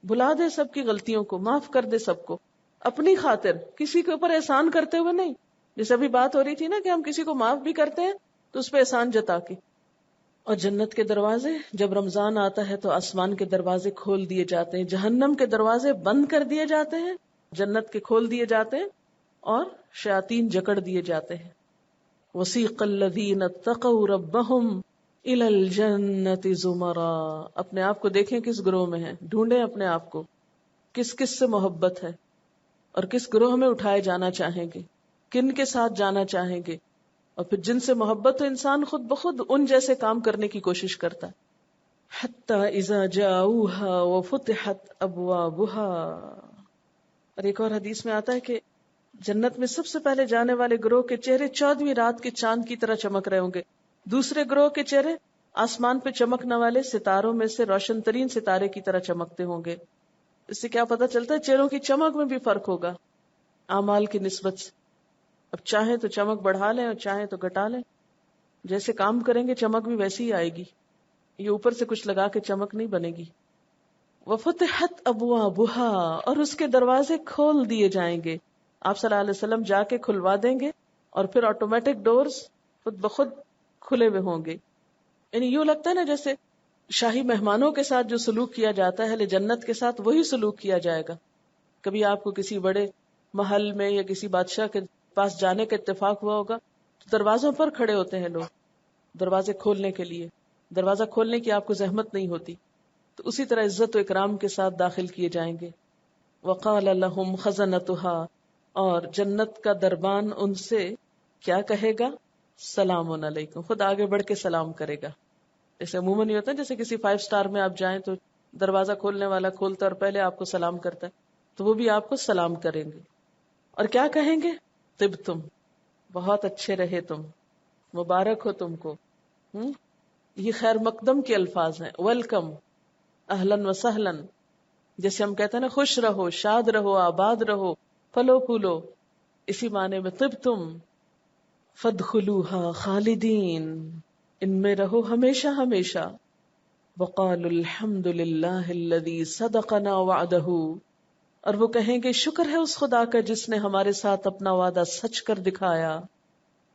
بھلا دے سب کی غلطیوں کو، معاف کر دے سب کو اپنی خاطر، کسی کے اوپر احسان کرتے ہوئے نہیں. جیسے ابھی بات ہو رہی تھی نا کہ ہم کسی کو معاف بھی کرتے ہیں تو اس پہ احسان جتا کے. اور جنت کے دروازے جب رمضان آتا ہے تو آسمان کے دروازے کھول دیے جاتے ہیں، جہنم کے دروازے بند کر دیے جاتے ہیں، جنت کے کھول دیے جاتے ہیں اور شیاطین جکڑ دیے جاتے ہیں. وسیق الذین اتقوا ربهم الی الجنۃ زمرا. اپنے آپ کو دیکھیں کس گروہ میں ہیں، ڈھونڈیں اپنے آپ کو کس کس سے محبت ہے اور کس گروہ میں اٹھائے جانا چاہیں گے، کن کے ساتھ جانا چاہیں گے. اور پھر جن سے محبت ہو انسان خود بخود ان جیسے کام کرنے کی کوشش کرتا ہے. حتی اذا جاؤوها وفتحت ابوابها. اور ایک اور حدیث میں آتا ہے کہ جنت میں سب سے پہلے جانے والے گروہ کے چہرے 14ویں رات کے چاند کی طرح چمک رہے ہوں گے، دوسرے گروہ کے چہرے آسمان پہ چمکنے والے ستاروں میں سے روشن ترین ستارے کی طرح چمکتے ہوں گے. اس سے کیا پتہ چلتا ہے؟ چہروں کی چمک میں بھی فرق ہوگا اعمال کی نسبت سے. اب چاہیں تو چمک بڑھا لیں اور چاہیں تو گھٹا لیں، جیسے کام کریں گے چمک بھی ویسی ہی آئے گی. یہ اوپر سے کچھ لگا کے چمک نہیں بنے گی. وفتحت ابوابها. اور اس کے دروازے کھول دیے جائیں گے. آپ صلی اللہ علیہ وسلم جا کے کھلوا دیں گے اور پھر آٹومیٹک ڈورز خود بخود کھلے ہوئے ہوں گے. یعنی یوں لگتا ہے نا جیسے شاہی مہمانوں کے ساتھ جو سلوک کیا جاتا ہے اہل جنت کے ساتھ وہی سلوک کیا جائے گا. کبھی آپ کو کسی بڑے محل میں یا کسی بادشاہ کے پاس جانے کا اتفاق ہوا ہوگا تو دروازوں پر کھڑے ہوتے ہیں لوگ دروازے کھولنے کے لیے. دروازہ کھولنے کی آپ کو زحمت نہیں ہوتی. تو اسی طرح عزت و اکرام کے ساتھ داخل کیے جائیں گے. وقال لهم خزنتها. اور جنت کا دربان ان سے کیا کہے گا؟ سلام علیکم. خود آگے بڑھ کے سلام کرے گا. جیسے عموماً یہ ہوتا ہے جیسے کسی 5 اسٹار میں آپ جائیں تو دروازہ کھولنے والا کھولتا اور پہلے آپ کو سلام کرتا ہے، تو وہ بھی آپ کو سلام کریں گے. اور کیا کہیں گے؟ طبتم. بہت اچھے رہے تم، مبارک ہو تم کو. یہ خیر مقدم کے الفاظ ہیں. ویلکم، اہلن و سہلن. جیسے ہم کہتے ہیں نا خوش رہو، شاد رہو، آباد رہو، پھلو پھولو، اسی معنی میں طبتم فادخلوها خالدین. ان میں رہو ہمیشہ ہمیشہ. وقالوا الحمد للہ الذی صدقنا وعدہ. اور وہ کہیں گے شکر ہے اس خدا کا جس نے ہمارے ساتھ اپنا وعدہ سچ کر دکھایا.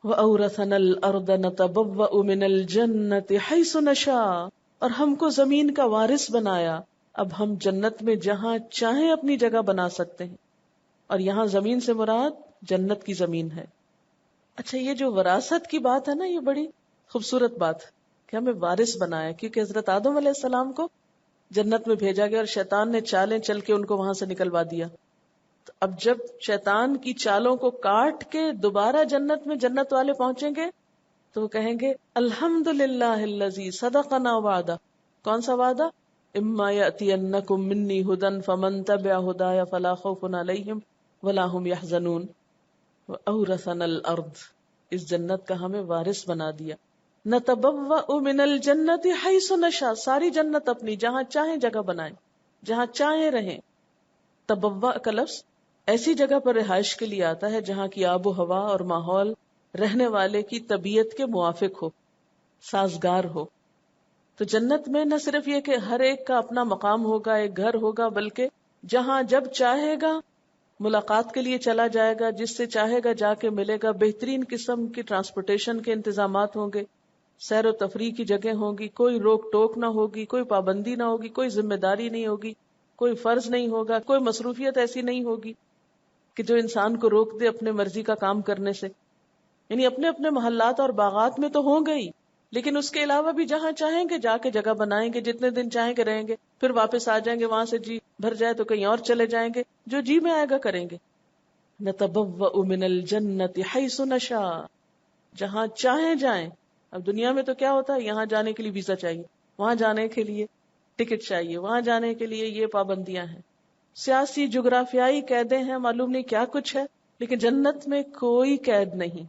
وَأَوْرَثَنَا الْأَرْضَ نَتَبَوَّأُ مِنَ الْجَنَّةِ حَيْثُ نَشَاءُ. اور ہم کو زمین کا وارث بنایا، اب ہم جنت میں جہاں چاہیں اپنی جگہ بنا سکتے ہیں. اور یہاں زمین سے مراد جنت کی زمین ہے. اچھا، یہ جو وراثت کی بات ہے نا، یہ بڑی خوبصورت بات ہے کہ ہمیں وارث بنایا، کیونکہ حضرت آدم علیہ السلام کو جنت میں بھیجا گیا اور شیطان نے چالیں چل کے ان کو وہاں سے نکلوا دیا. تو اب جب شیطان کی چالوں کو کاٹ کے دوبارہ جنت میں جنت والے پہنچیں گے تو وہ کہیں گے الحمدللہ الذی صدقنا وعدہ. کون سا وعدہ؟ اما یأتینکم منی ھدی فمن تبع ھدای فلا خوف علیہم ولا هم یحزنون. وأورثنا الارض. اس جنت کا ہمیں وارث بنا دیا. نتبوأ من الجنت حیث نشاء. ساری جنت اپنی جہاں چاہیں جگہ بنائیں، جہاں چاہیں رہیں. تبوّأ کا لفظ ایسی جگہ پر رہائش کے لیے آتا ہے جہاں کی آب و ہوا اور ماحول رہنے والے کی طبیعت کے موافق ہو، سازگار ہو. تو جنت میں نہ صرف یہ کہ ہر ایک کا اپنا مقام ہوگا، ایک گھر ہوگا، بلکہ جہاں جب چاہے گا ملاقات کے لیے چلا جائے گا، جس سے چاہے گا جا کے ملے گا. بہترین قسم کی ٹرانسپورٹیشن کے انتظامات ہوں گے، سیر و تفریح کی جگہ ہوں گی، کوئی روک ٹوک نہ ہوگی، کوئی پابندی نہ ہوگی، کوئی ذمہ داری نہیں ہوگی، کوئی فرض نہیں ہوگا، کوئی مصروفیت ایسی نہیں ہوگی کہ جو انسان کو روک دے اپنے مرضی کا کام کرنے سے. یعنی اپنے اپنے محلات اور باغات میں تو ہوں گے ہی، لیکن اس کے علاوہ بھی جہاں چاہیں گے جا کے جگہ بنائیں گے، جتنے دن چاہیں گے رہیں گے، پھر واپس آ جائیں گے. وہاں سے جی بھر جائے تو کہیں اور چلے جائیں گے، جو جی میں آئے گا کریں گے. نتبوأ من الجنت حیث نشاء. جہاں چاہیں جائیں. اب دنیا میں تو کیا ہوتا ہے، یہاں جانے کے لیے ویزا چاہیے، وہاں جانے کے لیے ٹکٹ چاہیے، وہاں جانے کے لیے یہ پابندیاں ہیں، سیاسی جغرافیائی قیدیں ہیں، معلوم نہیں کیا کچھ ہے. لیکن جنت میں کوئی قید نہیں.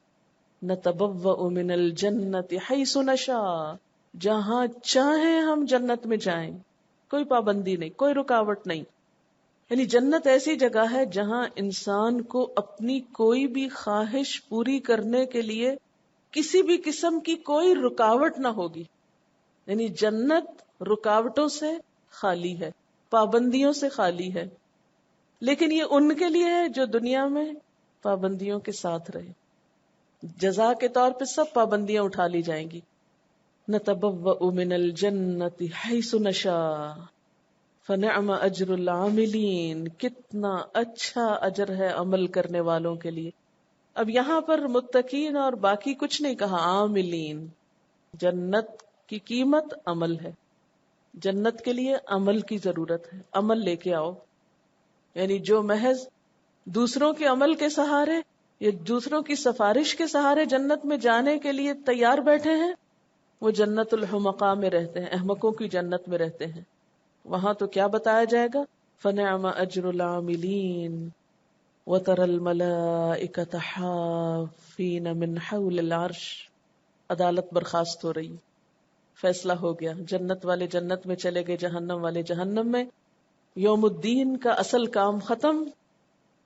نتبوأ من الجنت حیث نشاء، جہاں چاہیں ہم جنت میں جائیں، کوئی پابندی نہیں، کوئی رکاوٹ نہیں. یعنی جنت ایسی جگہ ہے جہاں انسان کو اپنی کوئی بھی خواہش پوری کرنے کے لیے کسی بھی قسم کی کوئی رکاوٹ نہ ہوگی. یعنی جنت رکاوٹوں سے خالی ہے، پابندیوں سے خالی ہے. لیکن یہ ان کے لیے ہے جو دنیا میں پابندیوں کے ساتھ رہے. جزا کے طور پہ سب پابندیاں اٹھا لی جائیں گی. نتبوأ من الجنت حیث نشاء فنعم اجر العاملین، کتنا اچھا اجر ہے عمل کرنے والوں کے لیے. اب یہاں پر متقین اور باقی کچھ نہیں کہا، عاملین. جنت کی قیمت عمل ہے، جنت کے لیے عمل کی ضرورت ہے. عمل لے کے آؤ. یعنی جو محض دوسروں کے عمل کے سہارے یا دوسروں کی سفارش کے سہارے جنت میں جانے کے لیے تیار بیٹھے ہیں، وہ جنت الحمقاء میں رہتے ہیں، احمقوں کی جنت میں رہتے ہیں. وہاں تو کیا بتایا جائے گا، فنعم اجر العاملین وترى الملائکۃ حافین من حول العرش. عدالت برخاست ہو رہی، فیصلہ ہو گیا. جنت والے جنت میں چلے گئے، جہنم والے جہنم میں. یوم الدین کا اصل کام ختم،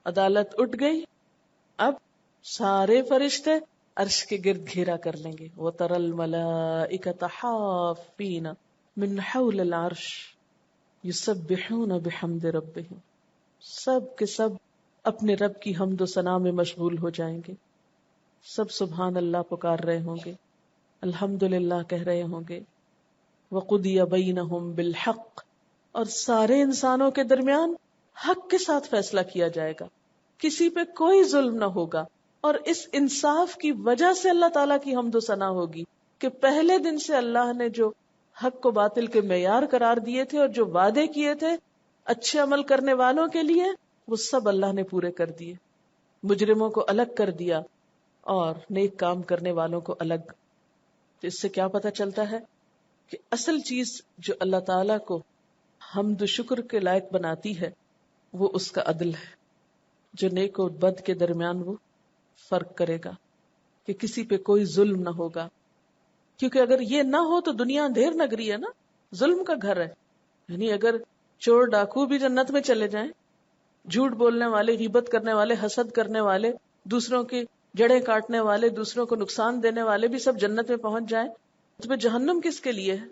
عدالت اٹھ گئی. اب سارے فرشتے عرش کے گرد گھیرا کر لیں گے. وترى الملائکۃ حافین من حول العرش یسبحون بحمد ربہم. سب کے سب اپنے رب کی حمد و ثنا میں مشغول ہو جائیں گے. سب سبحان اللہ پکار رہے ہوں گے، الحمدللہ کہہ رہے ہوں گے. وقضی بینہم بالحق، اور سارے انسانوں کے درمیان حق کے ساتھ فیصلہ کیا جائے گا. کسی پہ کوئی ظلم نہ ہوگا. اور اس انصاف کی وجہ سے اللہ تعالیٰ کی حمد و ثنا ہوگی کہ پہلے دن سے اللہ نے جو حق کو باطل کے معیار قرار دیے تھے اور جو وعدے کیے تھے اچھے عمل کرنے والوں کے لیے، وہ سب اللہ نے پورے کر دیے. مجرموں کو الگ کر دیا اور نیک کام کرنے والوں کو الگ. تو اس سے کیا پتہ چلتا ہے کہ اصل چیز جو اللہ تعالیٰ کو حمد و شکر کے لائق بناتی ہے وہ اس کا عدل ہے. جو نیک و بد کے درمیان وہ فرق کرے گا کہ کسی پہ کوئی ظلم نہ ہوگا. کیونکہ اگر یہ نہ ہو تو دنیا اندھیر نگری ہے نا، ظلم کا گھر ہے. یعنی اگر چور ڈاکو بھی جنت میں چلے جائیں، جھوٹ بولنے والے، غیبت کرنے والے، حسد کرنے والے، دوسروں کی جڑیں کاٹنے والے، دوسروں کو نقصان دینے والے بھی سب جنت میں پہنچ جائیں، تو پھر جہنم کس کے لیے ہے؟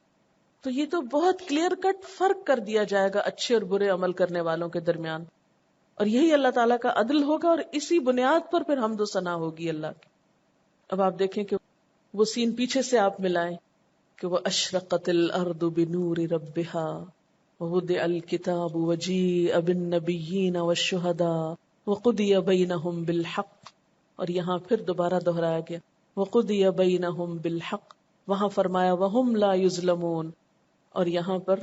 تو یہ تو بہت کلیئر کٹ فرق کر دیا جائے گا اچھے اور برے عمل کرنے والوں کے درمیان. اور یہی اللہ تعالیٰ کا عدل ہوگا اور اسی بنیاد پر پھر حمد و ثنا ہوگی اللہ کی. اب آپ دیکھیں کہ وہ سین پیچھے سے آپ ملائیں کہ وہ اشرقت الارض بنور ربہا ووضع الکتاب وجیء بالنبیین والشہداء وقضی بینہم بالحق. اور یہاں پھر دوبارہ دہرایا گیا وقضی بینہم بالحق. وہاں فرمایا وہم لا یظلمون، اور یہاں پر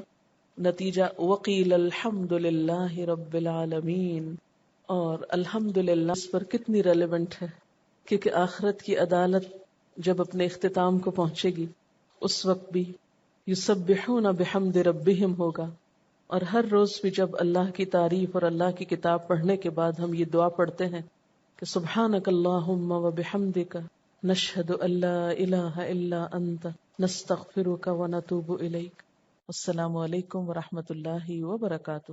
نتیجہ وقیل الحمد للہ رب العالمین. اور الحمد للہ اس پر کتنی ریلیونٹ ہے، کیونکہ آخرت کی عدالت جب اپنے اختتام کو پہنچے گی اس وقت بھی یسبحون بحمد ربہم ہوگا. اور ہر روز بھی جب اللہ کی تعریف اور اللہ کی کتاب پڑھنے کے بعد ہم یہ دعا پڑھتے ہیں کہ سبحانک اللہم وبحمدک نشہد ان لا الہ الا انت نستغفرک ونتوب الیک. السلام علیکم ورحمۃ اللہ وبرکاتہ.